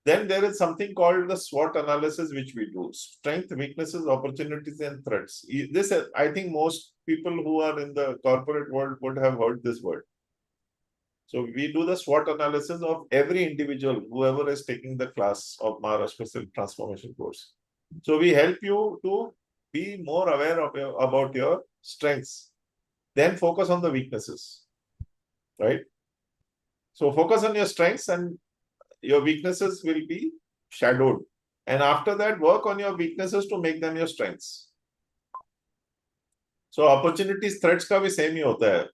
Then there is something called the SWOT analysis, which we do: strength, weaknesses, opportunities, and threats. This, I think most people who are in the corporate world would have heard this word. So we do the SWOT analysis of every individual, whoever is taking the class of Maa Rashcosel transformation course. So we help you to be more aware of about your strengths. Then focus on the weaknesses, right? So focus on your strengths and your weaknesses will be shadowed. And after that, work on your weaknesses to make them your strengths. So opportunities, threats का भी same ही होता है.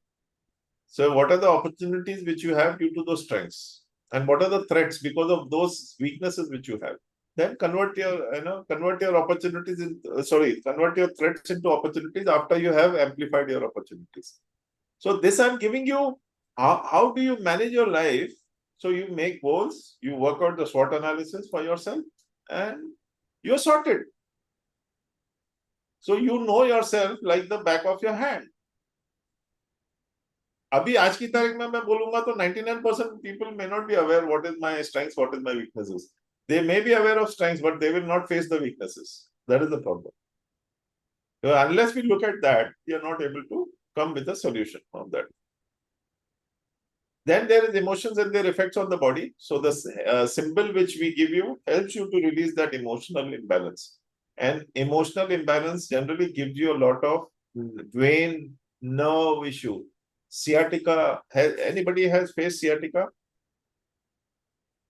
So what are the opportunities which you have due to those strengths? And what are the threats because of those weaknesses which you have? Then convert your opportunities convert your threats into opportunities after you have amplified your opportunities. So this I'm giving you, how do you manage your life? So you make goals, you work out the SWOT analysis for yourself, and you're sorted. So you know yourself like the back of your hand. अभी आज की तारीख में मैं बोलूंगा तो 99% people may not be aware what is my strengths, what is my weaknesses. They may be aware of strengths, but they will not face the weaknesses. That is the problem. So unless we look at that, we are not able to come with a solution on that. Then there is emotions and their effects on the body. So the symbol which we give you helps you to release that emotional imbalance. And emotional imbalance generally gives you a lot of vein nerve issue. Sciatica, anybody has faced sciatica?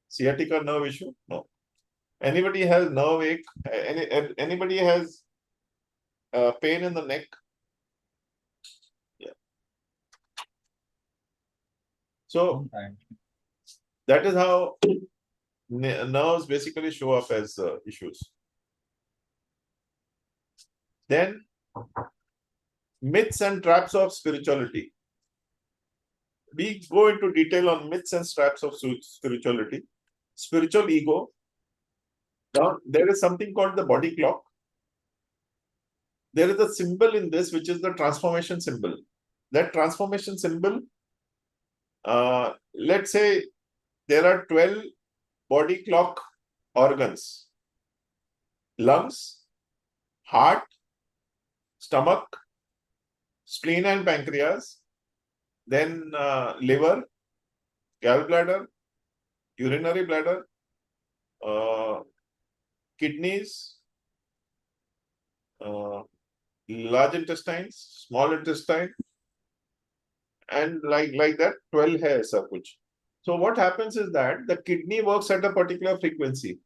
Sciatica nerve issue? No. Anybody has nerve ache? Anybody has pain in the neck? Yeah. So that is how nerves basically show up as issues. Then myths and traps of spirituality. We go into detail on myths and traps of spirituality. Spiritual ego. Now, there is something called the body clock. There is a symbol in this, which is the transformation symbol. That transformation symbol, let's say there are 12 body clock organs. Lungs, heart, stomach, spleen and pancreas, then liver, gallbladder, urinary bladder, kidneys, large intestines, small intestine, and like that 12 hairs are kuch. So what happens is that the kidney works at a particular frequency.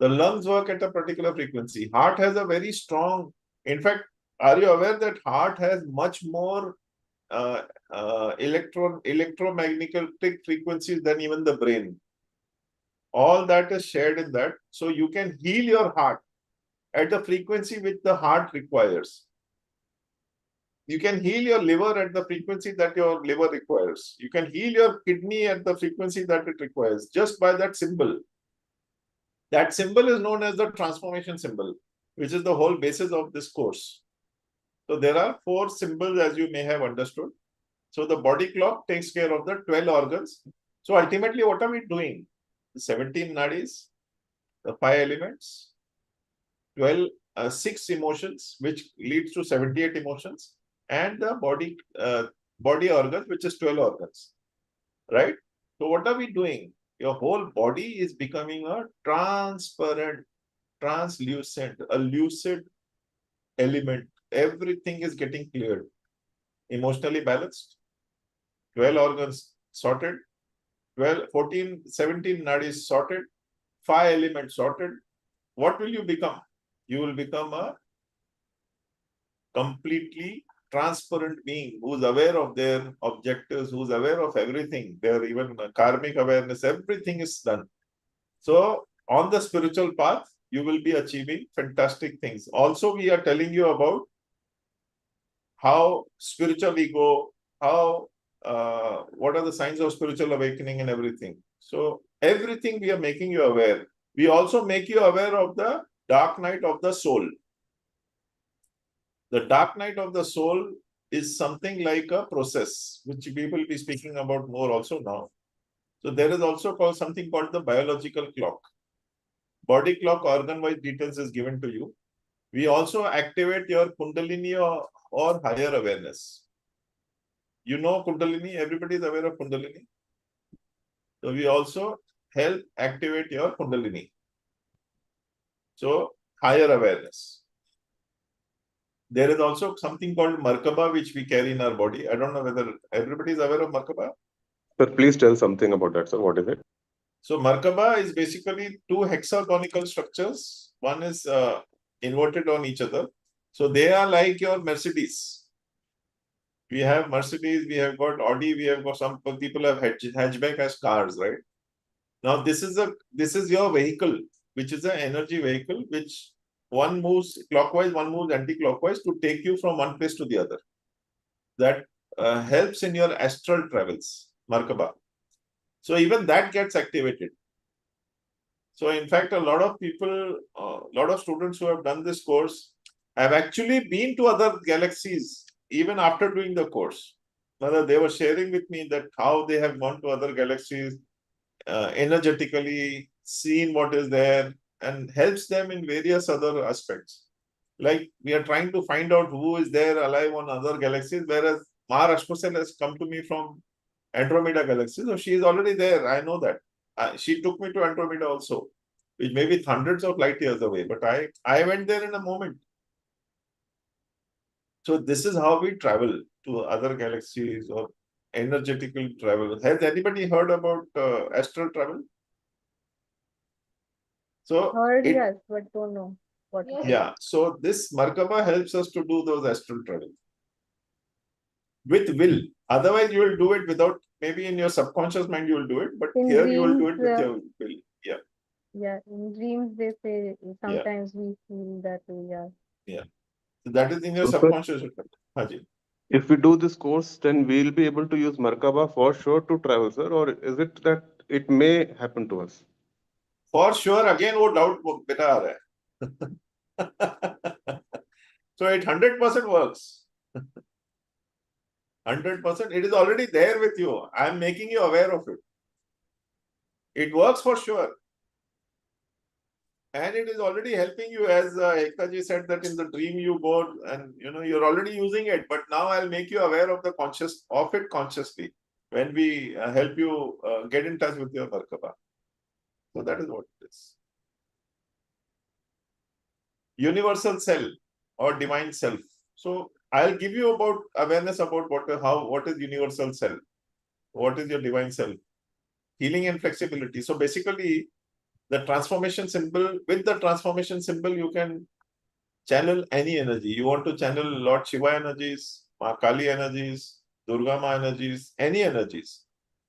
The lungs work at a particular frequency. Heart has a very strong, in fact, are you aware that heart has much more electromagnetic frequencies than even the brain? All that is shared in that. So you can heal your heart at the frequency which the heart requires. You can heal your liver at the frequency that your liver requires. You can heal your kidney at the frequency that it requires, just by that symbol. That symbol is known as the transformation symbol, which is the whole basis of this course. So there are 4 symbols, as you may have understood. So the body clock takes care of the 12 organs. So ultimately, what are we doing? The 17 nadis, the 5 elements, 6 emotions, which leads to 78 emotions, and the body organs, which is 12 organs, right? So what are we doing? Your whole body is becoming a transparent, translucent, a lucid element. Everything is getting cleared. Emotionally balanced, 12 organs sorted, 17 nadis sorted, 5 elements sorted. What will you become? You will become a completely transparent being who's aware of their objectives, who's aware of everything. Their even karmic awareness, everything is done. So on the spiritual path, you will be achieving fantastic things. Also, we are telling you about how spiritual ego, how what are the signs of spiritual awakening and everything. So everything we are making you aware. We also make you aware of the dark night of the soul. The dark night of the soul is something like a process, which we will be speaking about more also now. So there is also something called the biological clock. Body clock, organ-wise details is given to you. We also activate your Kundalini or higher awareness. You know Kundalini, everybody is aware of Kundalini. So we also help activate your Kundalini. So higher awareness. There is also something called Merkaba, which we carry in our body. I don't know whether everybody is aware of Merkaba. Sir, please tell something about that, sir. What is it? So Merkaba is basically 2 hexagonical structures. One is inverted on each other. So they are like your Mercedes. We have Mercedes, we have got Audi, we have got some people have hatchback as cars, right? Now this is your vehicle, which is an energy vehicle, which one moves clockwise, one moves anti-clockwise to take you from one place to the other. That helps in your astral travels, Markaba. So even that gets activated. So in fact, a lot of people, a lot of students who have done this course have actually been to other galaxies even after doing the course. They were sharing with me that how they have gone to other galaxies, energetically seen what is there, and helps them in various other aspects. Like we are trying to find out who is there alive on other galaxies, whereas Maa Rashcosel has come to me from Andromeda galaxy. So she is already there. I know that. She took me to Andromeda also, which may be hundreds of light years away. But I went there in a moment. So this is how we travel to other galaxies or energetical travel. Has anybody heard about astral travel? So Heard, yes, but don't know what. yeah. So this Markaba helps us to do those astral travel with will. Otherwise, you will do it without. Maybe in your subconscious mind you will do it, but In here you will do it dreams, with your will. Yeah. Yeah, in dreams they say sometimes we feel that way, yeah. Yeah. So that is in your So, sir, subconscious. Haji. if we do this course, then we'll be able to use Markaba for sure to travel, sir, or is it that it may happen to us? For sure, again, वो doubt बेटा आ रहा है. So it 100% works. 100%. It is already there with you. I am making you aware of it. It works for sure. And it is already helping you, as Ekta ji said that in the dream you go and you're already using it. But now I'll make you aware of it consciously when we help you get in touch with your Markaba. So that is what it is. Universal cell or divine self. So I'll give you about awareness about what is universal cell, what is your divine self, healing and flexibility. So basically, the transformation symbol, with the transformation symbol, you can channel any energy. You want to channel Lord Shiva energies, Maa Kali energies, Durga Ma energies, any energies.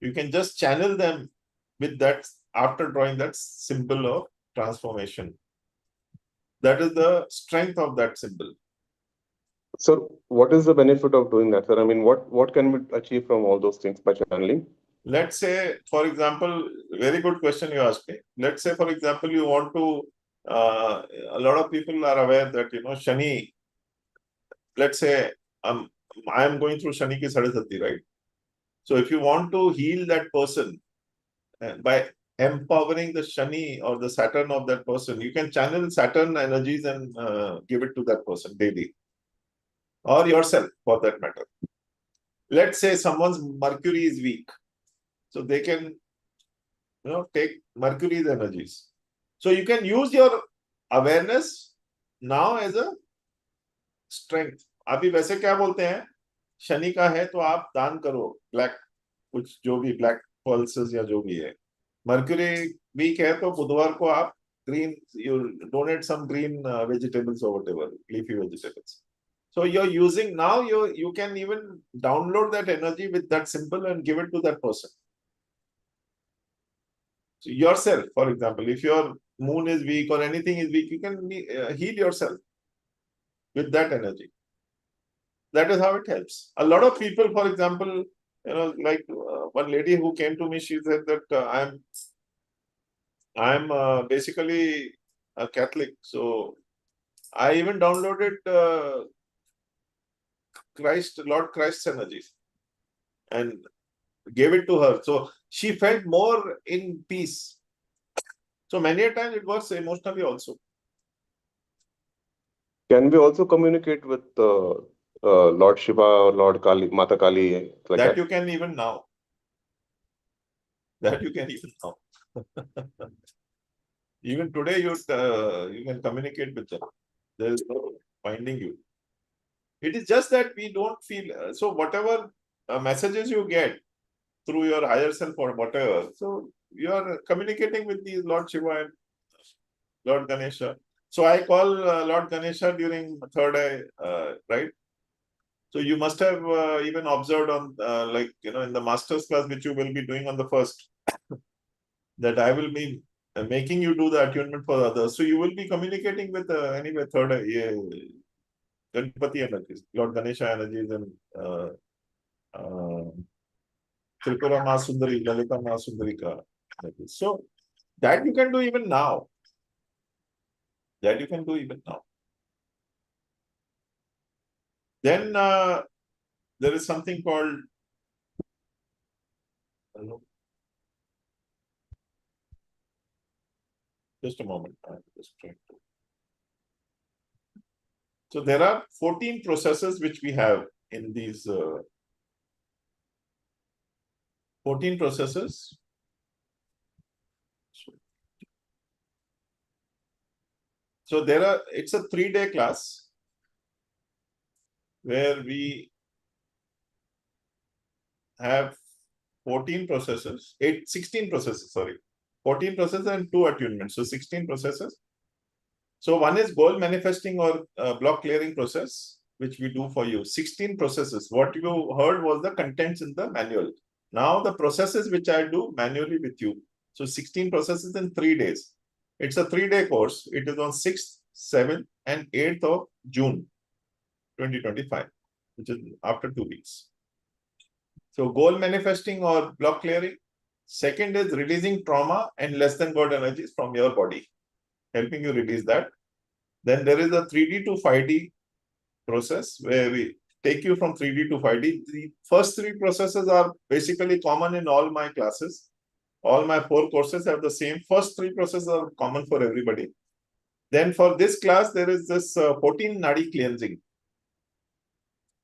You can just channel them with that after drawing that symbol of transformation. That is the strength of that symbol. So, what is the benefit of doing that, sir? I mean, what can we achieve from all those things by channeling? Let's say, for example, very good question you asked me. Let's say, for example, you want to, a lot of people are aware that, Shani, let's say, I am going through Shani ki Sadasati, right? So if you want to heal that person by empowering the Shani or the Saturn of that person, you can channel Saturn energies and give it to that person daily. Or yourself, for that matter. Let's say someone's Mercury is weak. So they can, take Mercury's energies. So you can use your awareness now as a strength. अभी वैसे क्या बोलते हैं, शनि का है तो आप दान करो ब्लैक, कुछ जो भी ब्लैक पल्सेस या जो भी है. मर्क्यूरी वीक है तो बुधवार को आप green, you donate some green vegetables or whatever, leafy vegetables. So you're using now, you can even download that energy with that symbol and give it to that person. So yourself, for example, if your moon is weak or anything is weak, you can heal yourself with that energy. That is how it helps. A lot of people, for example, like one lady who came to me, she said that I'm basically a Catholic, so I even downloaded Lord Christ's energy and gave it to her. So she felt more in peace. So many a time it works emotionally also. Can we also communicate with Lord Shiva or Lord Kali, Mata Kali? Like that you can even now. That you can even now. Even today, you can communicate with them. There is no finding you. It is just that we don't feel. So whatever messages you get through your higher self or whatever, so you are communicating with these Lord Shiva and Lord Ganesha. So I call Lord Ganesha during third eye, right? So you must have even observed on like, in the master's class, which you will be doing on the first, that I will be making you do the attunement for others. So you will be communicating with anyway third Ganpati energies, Lord Ganesha energies, and Tripura Mahasundari, Lalita Mahasundarika energies. So that you can do even now. That you can do even now. Then there is something called just a moment. I'm just trying to. So there are 14 processes which we have in these 14 processes. So it's a 3-day class where we have 14 processes, 16 processes, sorry. 14 processes and 2 attunements. So 16 processes. So one is goal manifesting or block clearing process, which we do for you. 16 processes. What you heard was the contents in the manual. Now the processes which I do manually with you. So 16 processes in 3 days. It's a 3-day course. It is on 6th, 7th and 8th of June 2025, which is after 2 weeks. So goal manifesting or block clearing. Second is releasing trauma and less than God energies from your body, helping you release that. Then there is a 3D to 5D process where we take you from 3D to 5D. The first 3 processes are basically common in all my classes. All my 4 courses have the same. First 3 processes are common for everybody. Then for this class, there is this 14 Nadi cleansing.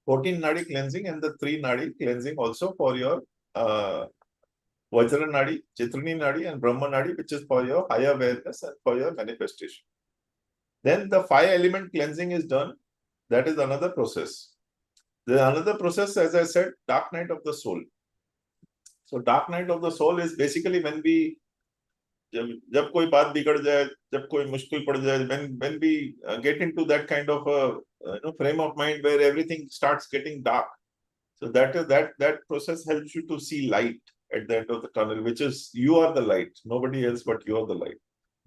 14 Nadi cleansing and the 3 Nadi cleansing also for your Vajra Nadi, Chitrani Nadi and Brahma Nadi, which is for your higher awareness and for your manifestation. Then the 5 element cleansing is done. That is another process. There is another process, as I said, dark night of the soul. So dark night of the soul is basically when we जब कोई बात बिगड़ जाए, जब कोई मुश्किल पड़ जाए, when we get into that kind of a frame of mind where everything starts getting dark. So that process helps you to see light at the end of the tunnel, which is you are the light, nobody else but you are the light.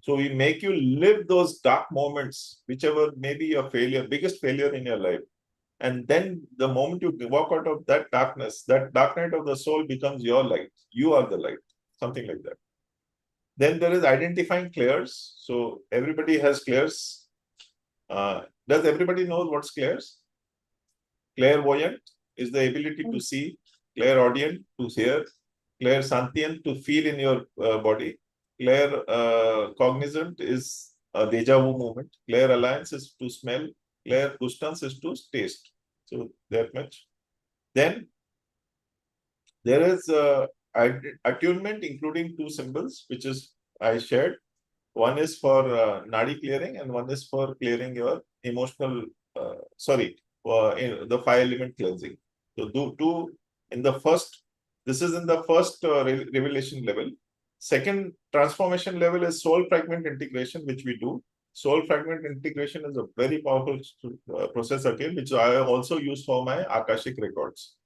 So we make you live those dark moments, whichever may be your failure, biggest failure in your life. And then the moment you walk out of that darkness, that dark night of the soul becomes your light. You are the light, something like that. Then there is identifying clairs. So everybody has clairs. Does everybody know what's clairs? Clairvoyant is the ability to see, clairaudient to hear, clairsentient to feel in your body, claircognizant is a deja vu moment, clairalliance is to smell, clairgustance is to taste. So that much. Then there is attunement, including 2 symbols, which is I shared. One is for Nadi clearing and one is for clearing your emotional, the 5 element cleansing. So do 2 in the first, this is in the first revelation level. Second transformation level is soul fragment integration, which we do. Soul fragment integration is a very powerful process again, which I also use for my Akashic records.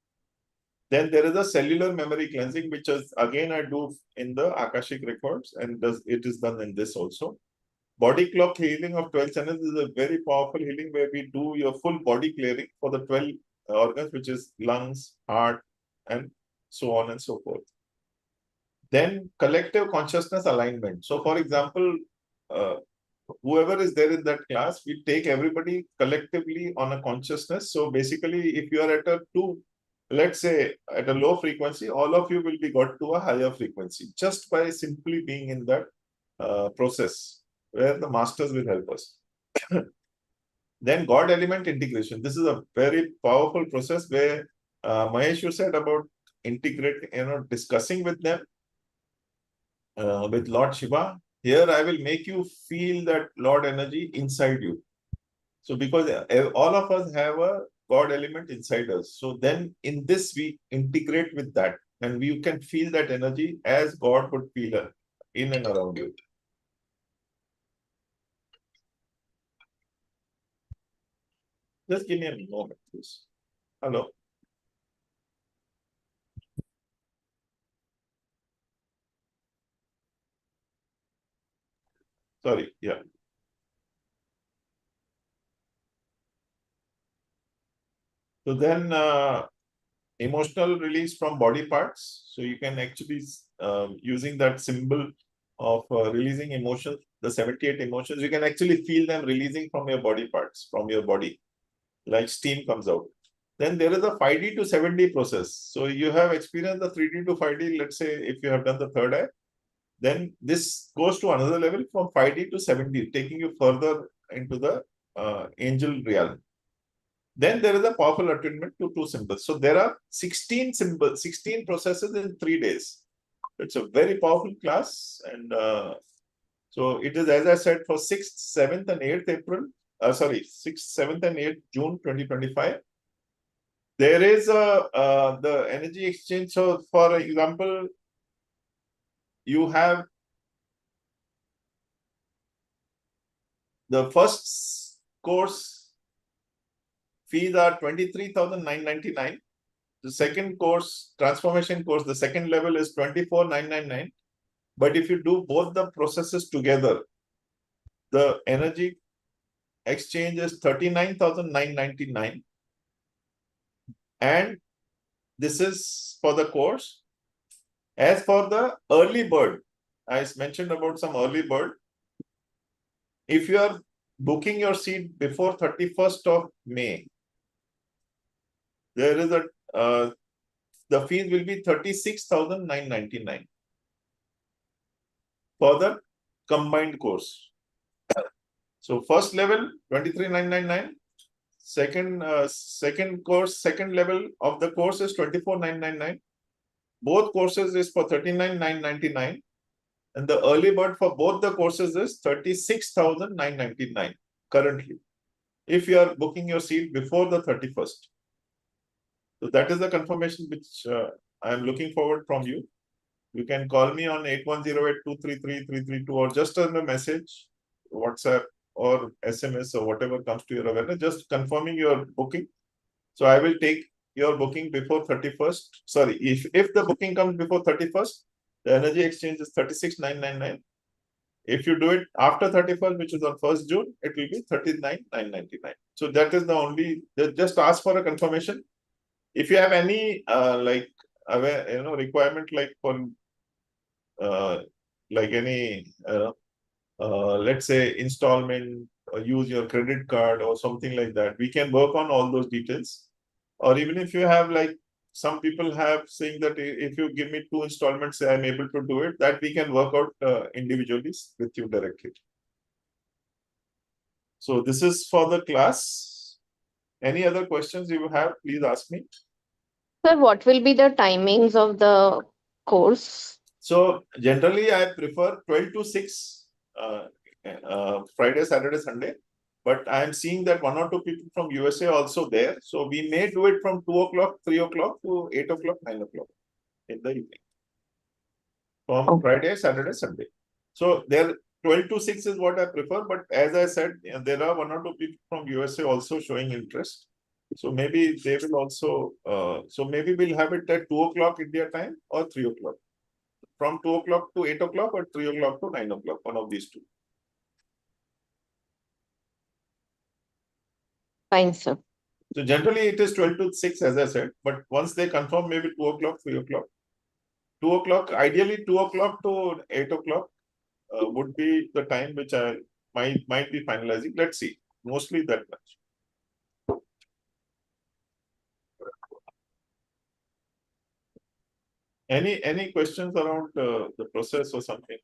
Then there is a cellular memory cleansing, which is again I do in the Akashic records, and it is done in this also. Body clock healing of 12 channels is a very powerful healing where we do your full body clearing for the 12 organs, which is lungs, heart, and so on and so forth. Then collective consciousness alignment. So for example, whoever is there in that class, we take everybody collectively on a consciousness. So basically, if you are at a 2, let's say at a low frequency, all of you will be got to a higher frequency just by simply being in that process where the masters will help us. Then God element integration. This is a very powerful process where Mahesh, you said about integrating, discussing with them, with Lord Shiva. Here I will make you feel that Lord energy inside you. So because all of us have a God element inside us. So then in this we integrate with that and you can feel that energy as God would feel in and around you. Just give me a moment, please. Hello. Sorry, yeah. So then emotional release from body parts. So you can actually using that symbol of releasing emotions, the 78 emotions, you can actually feel them releasing from your body parts, from your body, like steam comes out. Then there is a 5D to 7D process. So you have experienced the 3D to 5D, let's say if you have done the third eye, then this goes to another level from 5D to 7D, taking you further into the angel realm. Then there is a powerful attunement to two symbols. So there are 16 symbols, 16 processes in 3 days. It's a very powerful class. And so it is, as I said, for 6th, 7th, and 8th April. 6th, 7th, and 8th June 2025. There is the energy exchange. So, for example, you have the first course fees are 23,999. The second course, transformation course, the second level is 24,999. But if you do both the processes together, the energy exchange is 39,999. And this is for the course. As for the early bird, I mentioned about some early bird. If you are booking your seat before 31st of May, there is the fees will be 36,999 for the combined course. So first level 23,999. Second course, second level of the course is 24,999. Both courses is for 39,999. And the early bird for both the courses is 36,999 currently, if you are booking your seat before the 31st. So that is the confirmation which I am looking forward from you. You can call me on 8108-233-332 or just send a message, WhatsApp or SMS or whatever comes to your awareness, just confirming your booking. So I will take your booking before 31st. Sorry, if the booking comes before 31st, the energy exchange is 36,999. If you do it after 31st, which is on 1st June, it will be 39,999. So that is the only, just ask for a confirmation. If you have any requirement like for like any let's say installment or use your credit card or something like that, we can work on all those details. Or even if you have, like some people have saying that if you give me 2 installments, I'm able to do it, that we can work out individually with you directly. So this is for the class. Any other questions you have, please ask me. Sir, what will be the timings of the course? So generally I prefer 12 to 6, Friday, Saturday, Sunday. But I am seeing that 1 or 2 people from USA also there. So we may do it from 2 o'clock, 3 o'clock to 8 o'clock, 9 o'clock in the evening. From Friday, Saturday, Sunday. So there 12 to 6 is what I prefer. But as I said, there are 1 or 2 people from USA also showing interest. So maybe they will also, so maybe we'll have it at 2 o'clock India time or 3 o'clock. From 2 o'clock to 8 o'clock or 3 o'clock to 9 o'clock, one of these two. Fine, sir. So generally it is 12 to 6, as I said, but once they confirm, maybe 2 o'clock, 3 o'clock. 2 o'clock, ideally 2 o'clock to 8 o'clock would be the time which I might be finalizing. Let's see, mostly that much. Any questions around the process or something?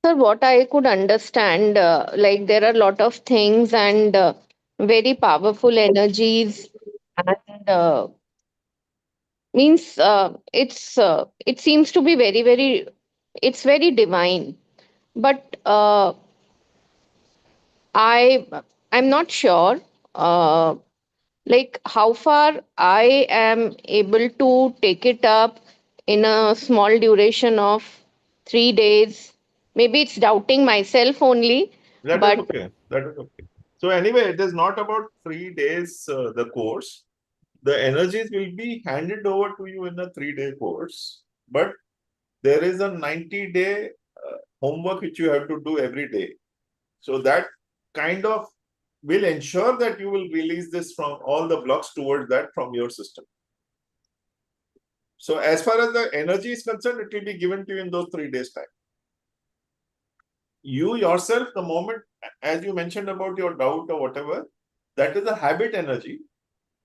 Sir, what I could understand, like there are a lot of things and very powerful energies, and means it seems to be very, it's very divine. But I'm not sure like how far I am able to take it up in a small duration of 3 days. Maybe it's doubting myself only, That is but okay. That is okay. So anyway, it is not about 3 days, the course. The energies will be handed over to you in a 3-day course, but there is a 90-day homework which you have to do every day. So that kind of will ensure that you will release this from all the blocks towards that from your system. So as far as the energy is concerned, it will be given to you in those 3 days time. You yourself, the moment, as you mentioned about your doubt or whatever, that is a habit energy.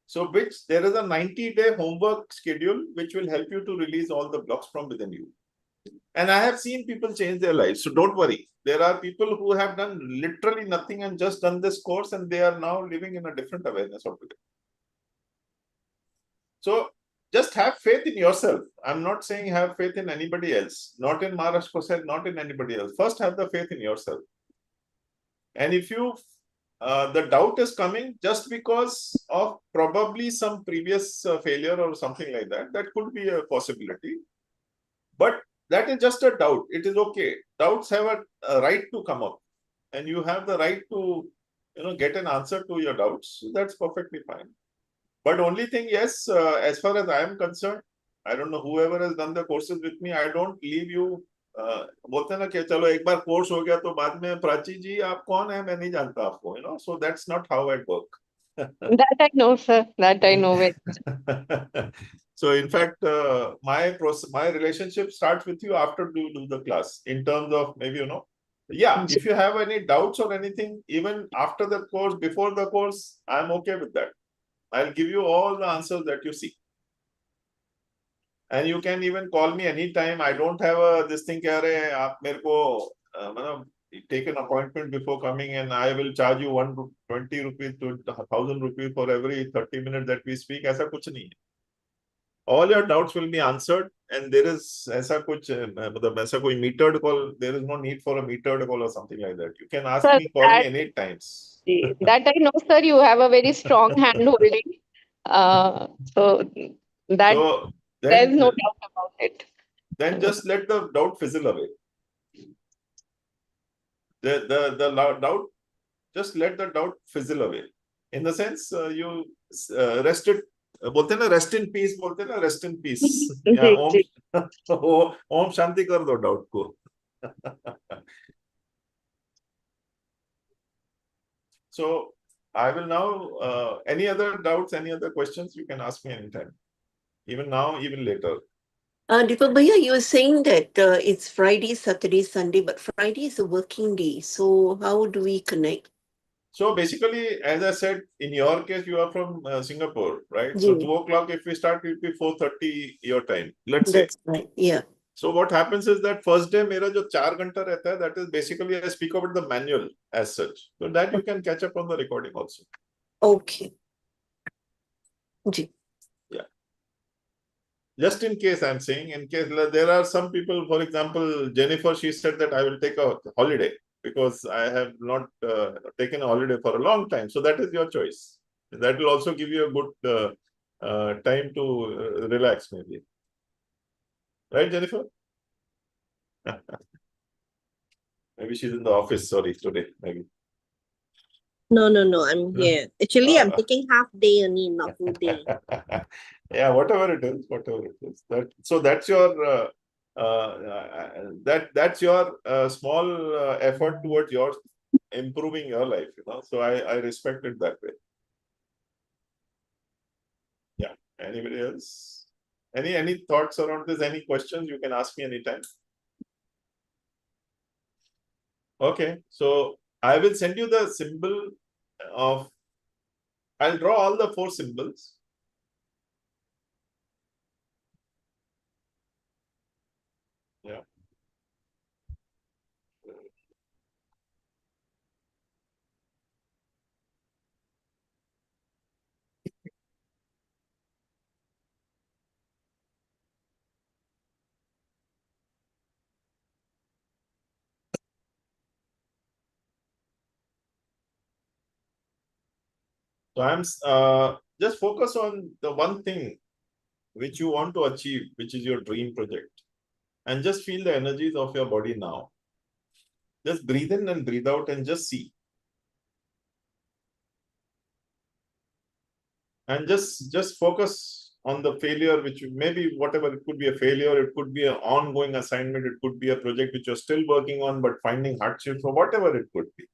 So which there is a 90-day homework schedule which will help you to release all the blocks from within you. And I have seen people change their lives. So don't worry. There are people who have done literally nothing and just done this course and they are now living in a different awareness altogether. So just have faith in yourself. I'm not saying have faith in anybody else, not in Maa Rashcosel, not in anybody else. First have the faith in yourself. And if you, the doubt is coming just because of probably some previous failure or something like that, that could be a possibility. But that is just a doubt. It is okay. Doubts have a right to come up, and you have the right to, get an answer to your doubts. So that's perfectly fine. But only thing, yes, as far as I am concerned, I don't know whoever has done the courses with me, I don't leave you. बोलते हैं ना कि चलो एक बार course हो गया तो बाद में प्राची जी आप कौन है मैं नहीं जानता आपको, so that's not how I work. That I know, sir. That I know it. So in fact, my relationship starts with you after you do the class in terms of maybe, if you have any doubts or anything, even after the course, before the course, I'm okay with that. I'll give you all the answers that you see. And you can even call me anytime. I don't have this thing, aap mere ko, take an appointment before coming and I will charge you 120 rupees to 1,000 rupees for every 30 minutes that we speak. Aisa kuch nahi hai. All your doubts will be answered, and there is aisa koi metered call. There is no need for a metered call or something like that. You can ask Sir, me, call me any times. that I know, sir. You have a very strong hand holding. So that So there's then, no doubt about it. then just let the doubt fizzle away. The doubt, just let the doubt fizzle away. In the sense, you rest it. बोलते हैं ना rest in peace, बोलते हैं ना rest in peace. या ओम शांति कर दो doubt को. So I will now, any other doubts, any other questions, you can ask me anytime. Even now, even later. Deepak Bhaiya, you were saying that it's Friday, Saturday, Sunday, but Friday is a working day. So how do we connect? So basically, as I said, in your case, you are from Singapore, right? So 2 o'clock, if we start, it will be 4:30 your time, let's say. That's right, yeah. So what happens is that first day, मेरा जो 4 घंटा रहता है, that is basically I speak about the manual as such. So that you can catch up on the recording also. Okay. Ji. Yeah. Just in case I'm saying, in case there are some people, for example, Jennifer, she said that I will take a holiday because I have not taken a holiday for a long time. So that is your choice. That will also give you a good time to relax maybe. Right, Jennifer? Maybe she's in the office, sorry, today, maybe. No, I'm here. Actually, I'm taking half day only, not full day. Yeah, whatever it is. So that's your that's your small effort towards your improving your life. So I respect it that way. Yeah. Anybody else? Any thoughts around this? Any questions? You can ask me anytime. Okay, so I will send you the symbol of, I'll draw all the 4 symbols. Yeah. So I'm just focus on the one thing which you want to achieve, which is your dream project. And just feel the energies of your body now. Just breathe in and breathe out and just see. and just focus on the failure, which maybe whatever, it could be a failure, it could be an ongoing assignment, it could be a project which you're still working on but finding hardships, or whatever it could be.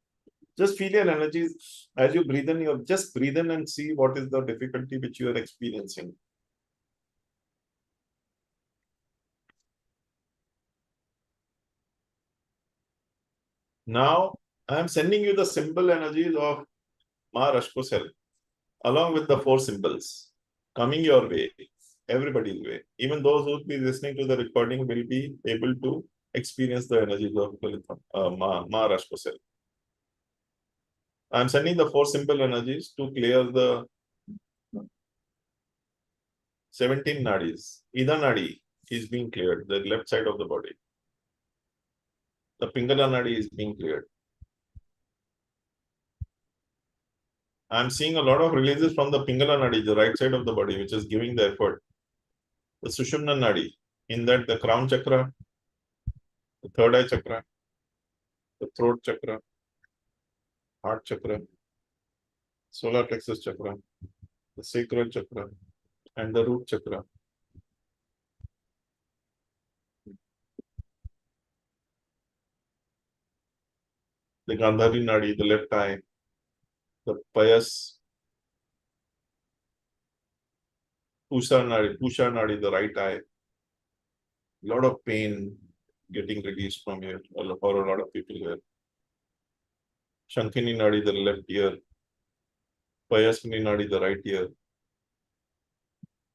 Just feel your energies as you breathe in. You just breathe in and see what is the difficulty which you are experiencing. Now I am sending you the symbol energies of Maa Rashcosel along with the 4 symbols coming your way, everybody's way. Even those who will be listening to the recording will be able to experience the energies of Maa Rashcosel. I'm sending the 4 symbol energies to clear the 17 nadis. Ida nadi is being cleared, the left side of the body. The Pingala nadi is being cleared. I'm seeing a lot of releases from the Pingala nadi, the right side of the body, which is giving the effort. The Sushumna nadi, in that the crown chakra, the third eye chakra, the throat chakra, heart chakra, solar plexus chakra, the sacral chakra, and the root chakra. The Gandhari nadi, the left eye, the payas, Pusha nadi, the right eye. A lot of pain getting released from here for a lot of people here. Shankini nadi, the left ear. Payasvini nadi, the right ear.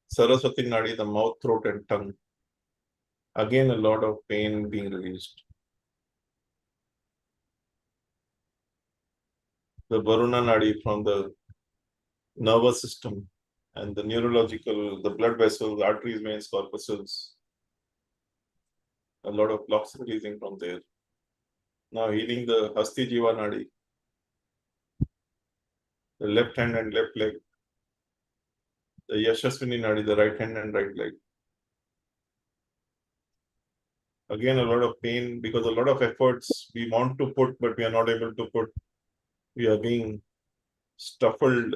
Saraswati nadi, the mouth, throat, and tongue. Again, a lot of pain being released. The Varuna nadi from the nervous system and the neurological, the blood vessels, arteries, veins, corpuscles. A lot of blocks releasing from there. Now healing the Hasti Jiva nadi, the left hand and left leg. The Yashasvini nadi, the right hand and right leg. Again, a lot of pain because a lot of efforts we want to put, but we are not able to put. We are being stifled,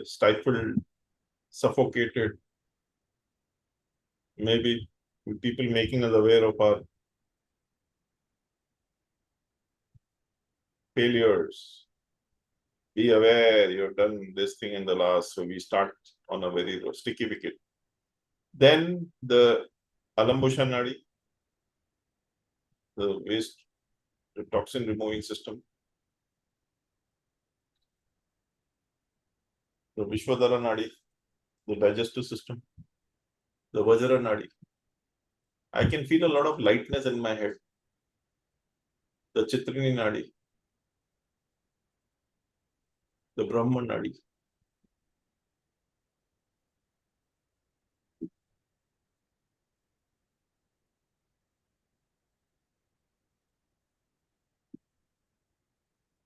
suffocated. Maybe people making us aware of our failures. Be aware, you've done this thing in the last, so we start on a very sticky wicket. Then the Alambusha nadi, the waste, the toxin removing system. The Vishwadhara nadi, the digestive system. The Vajra nadi. I can feel a lot of lightness in my head. The Chitrini nadi. The Brahma nadi.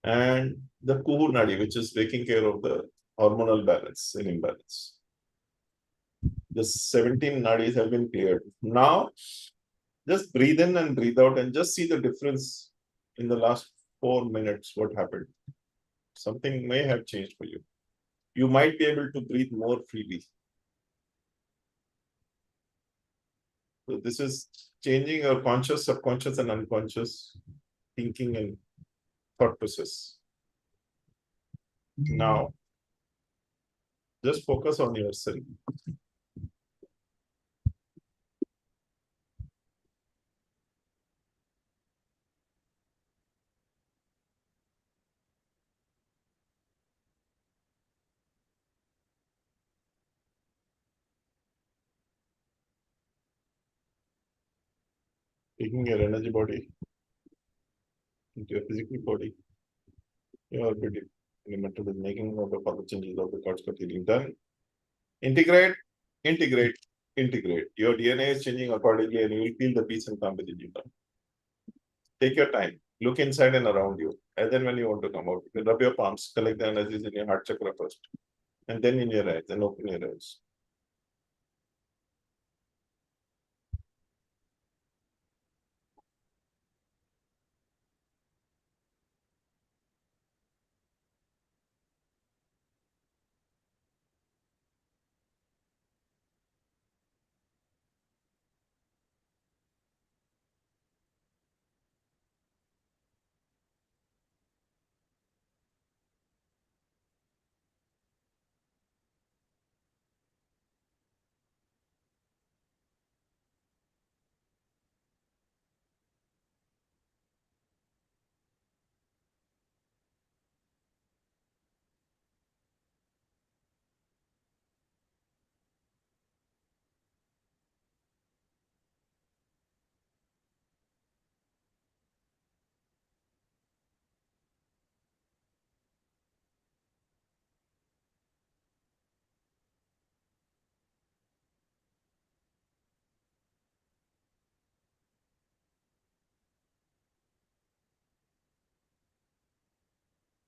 And the Kuhu nadi, which is taking care of the hormonal balance and imbalance. The 17 nadis have been cleared. Now, just breathe in and breathe out and just see the difference in the last 4 minutes, what happened. Something may have changed for you. You might be able to breathe more freely. So this is changing your conscious, subconscious, and unconscious thinking and thought process. Now, just focus on yourself. Taking your energy body into your physical body. Your body elemental is making out of all the changes of the God's healing done. Integrate, integrate, integrate. Your DNA is changing accordingly and you will feel the peace and calm within you. Take your time. Look inside and around you. And then when you want to come out, you rub your palms, collect the energies in your heart chakra first. And then in your eyes, then open your eyes.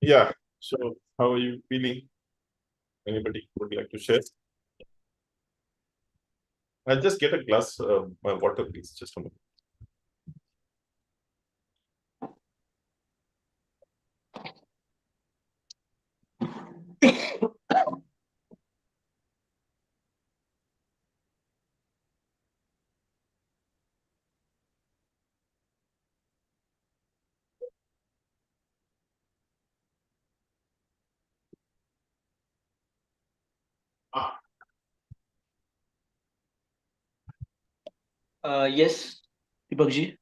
Yeah. So how are you feeling? Anybody would like to share? I'll just get a glass of water, please. Just a moment. Yes, Deepak ji.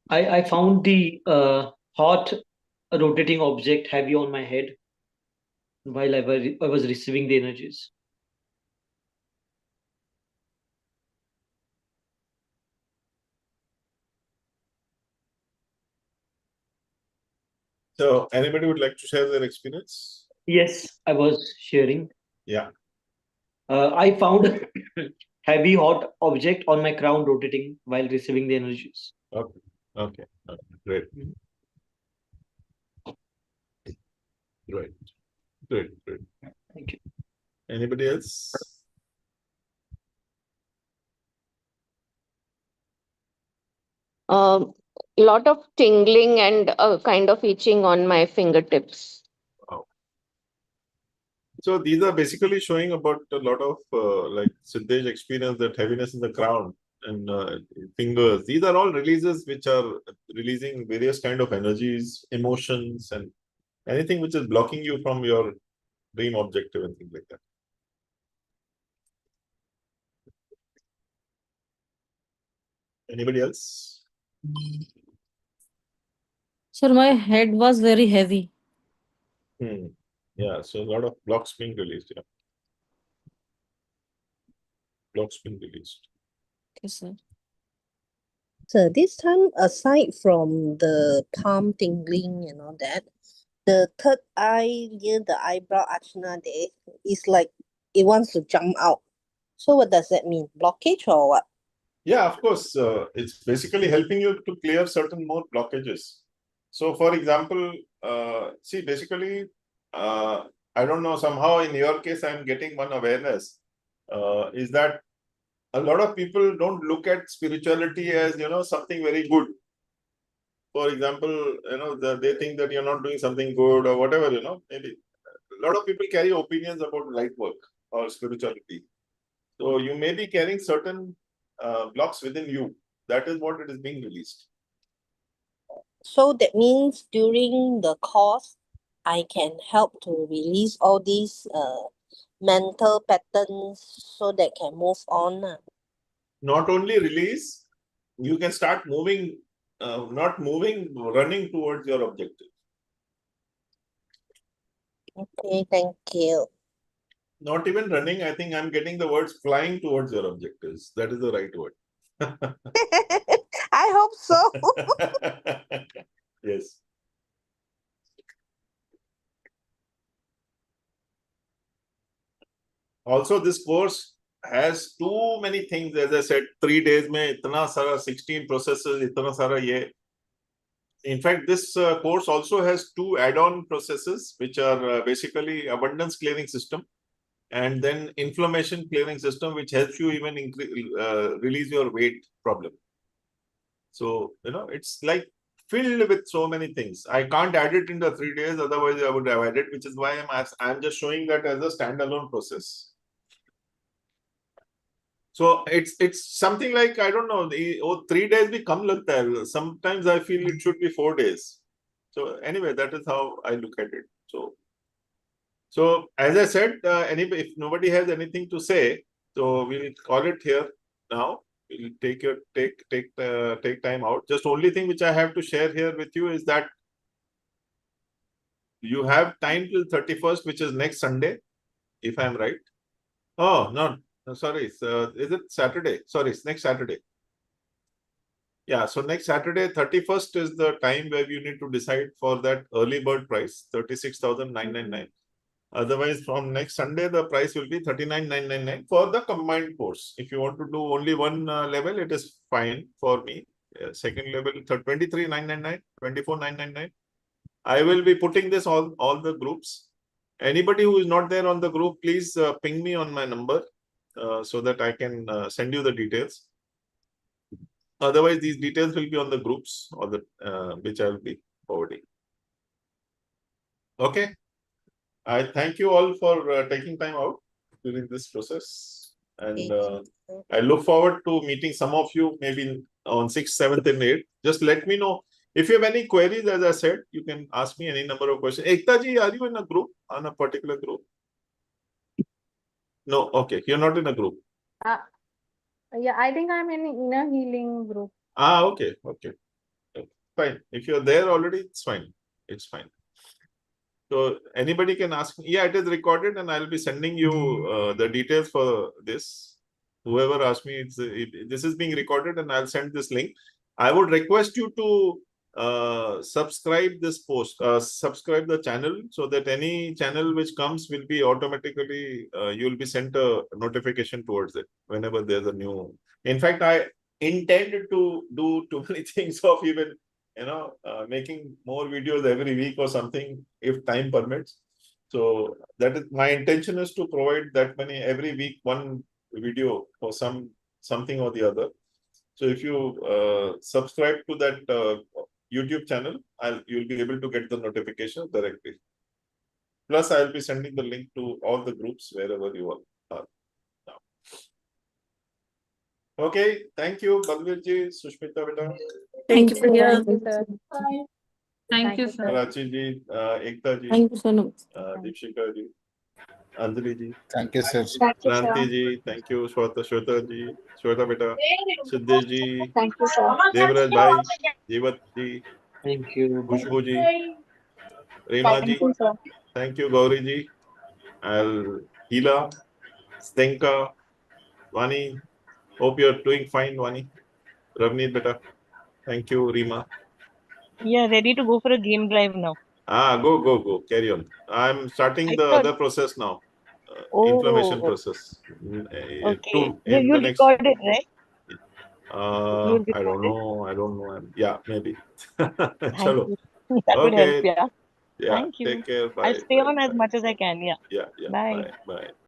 I found the hot rotating object heavy on my head while I was receiving the energies. So anybody would like to share their experience? Yes, I was sharing. Yeah. I found heavy hot object on my crown rotating while receiving the energies. Okay. Okay. Okay. Great. Mhm. Great. Great. Great. Thank you. Anybody else? A lot of tingling and a kind of itching on my fingertips. Wow. So these are basically showing about a lot of like Siddhesh experience, that heaviness in the crown and fingers. These are all releases which are releasing various kind of energies, emotions, and anything which is blocking you from your dream objective and things like that. Anybody else? Sir, my head was very heavy. Yeah, so a lot of blocks being released. Yeah, blocks being released. Okay, sir. So this time, aside from the palm tingling and all that, the third eye near the eyebrow archana there is like it wants to jump out. So what does that mean? Blockage or what? Yeah, of course. It's basically helping you to clear certain more blockages. So, for example, see, basically, I don't know, somehow in your case, I'm getting one awareness is that a lot of people don't look at spirituality as, something very good. For example, they think that you're not doing something good or whatever, maybe. A lot of people carry opinions about light work or spirituality. So you may be carrying certain blocks within you. That is what it is being released. So that means during the course, I can help to release all these mental patterns so that can move on. Not only release, you can start moving, not moving, running towards your objective. Okay, thank you. Not even running, I think I'm getting the words flying towards your objectives. That is the right word. I hope so. Yes. Also, this course has too many things. As I said, 3 days mein itna sara 16 processes, itna sara ye. In fact, this course also has 2 add-on processes, which are basically abundance clearing system and then inflammation clearing system, which helps you even release your weight problem. So, it's like filled with so many things. I can't add it in the 3 days, otherwise I would have added, which is why I'm just showing that as a standalone process. So it's something like, I don't know, 3 days bhi kam lagta hai. Sometimes I feel it should be 4 days. So anyway, that is how I look at it. So as I said, if nobody has anything to say, so we'll call it here now. We'll take time out. Just only thing which I have to share here with you is that you have time till 31st, which is next Sunday, if I'm right. Oh, no, sorry. Is it Saturday? Sorry, it's next Saturday. Yeah, so next Saturday, 31st is the time where you need to decide for that early bird price, 36,999. Otherwise, from next Sunday, the price will be 39,999 for the combined course. If you want to do only one level, it is fine for me. Second level, 23,999, 24,999. I will be putting this on all the groups. Anybody who is not there on the group, please ping me on my number so that I can send you the details. Otherwise, these details will be on the groups or the which I will be forwarding. Okay. I thank you all for taking time out during this process. And I look forward to meeting some of you maybe on 6th, 7th, and 8th. Just let me know. If you have any queries, as I said, you can ask me any number of questions. Ekta ji, are you in a group, on a particular group? No, okay. You're not in a group. Yeah, I think I'm in inner healing group. Okay. Fine. If you're there already, it's fine. It's fine. So anybody can ask me. Yeah, it is recorded and I'll be sending you the details for this. Whoever asks me, this is being recorded and I'll send this link. I would request you to subscribe this post, subscribe the channel so that any channel which comes will be automatically, you'll be sent a notification towards it whenever there's a new. In fact, I intended to do too many things of even making more videos every week or something if time permits. So that is my intention, is to provide that many every week, one video for something or the other. So if you subscribe to that YouTube channel, you'll be able to get the notification directly. Plus, I'll be sending the link to all the groups wherever you are now. Okay, thank you, Balveer ji, Sushmita beta. Thank you, Thank Priya. you, sir. Thank you, sir. Prachi ji, Ekta ji, Thank you, sir. Deepshika ji, Anjali ji, Thank you, sir. Kranti ji, thank you, Shweta ji, Shweta beta, Siddesh ji, Thank you, sir. Devraj bhai, Jeevat ji, Thank you. Khushbu ji, Reema Thank ji, you, sir. thank you, Gauri ji, Hila, Stenka, Vani, hope you're doing fine, Vani, Ravneet beta, thank you, Reema. Yeah, ready to go for a game drive now. Go, carry on. I'm starting I the thought, other process now, inflammation oh, process. okay. In You the next, record it, right? You'll I don't record it. know. Yeah, maybe. Thank Chalo. you. That would help, Okay. yeah. Yeah. Thank you. Take care. I'll Bye. stay on as much as I can, yeah. Yeah. Bye. Bye.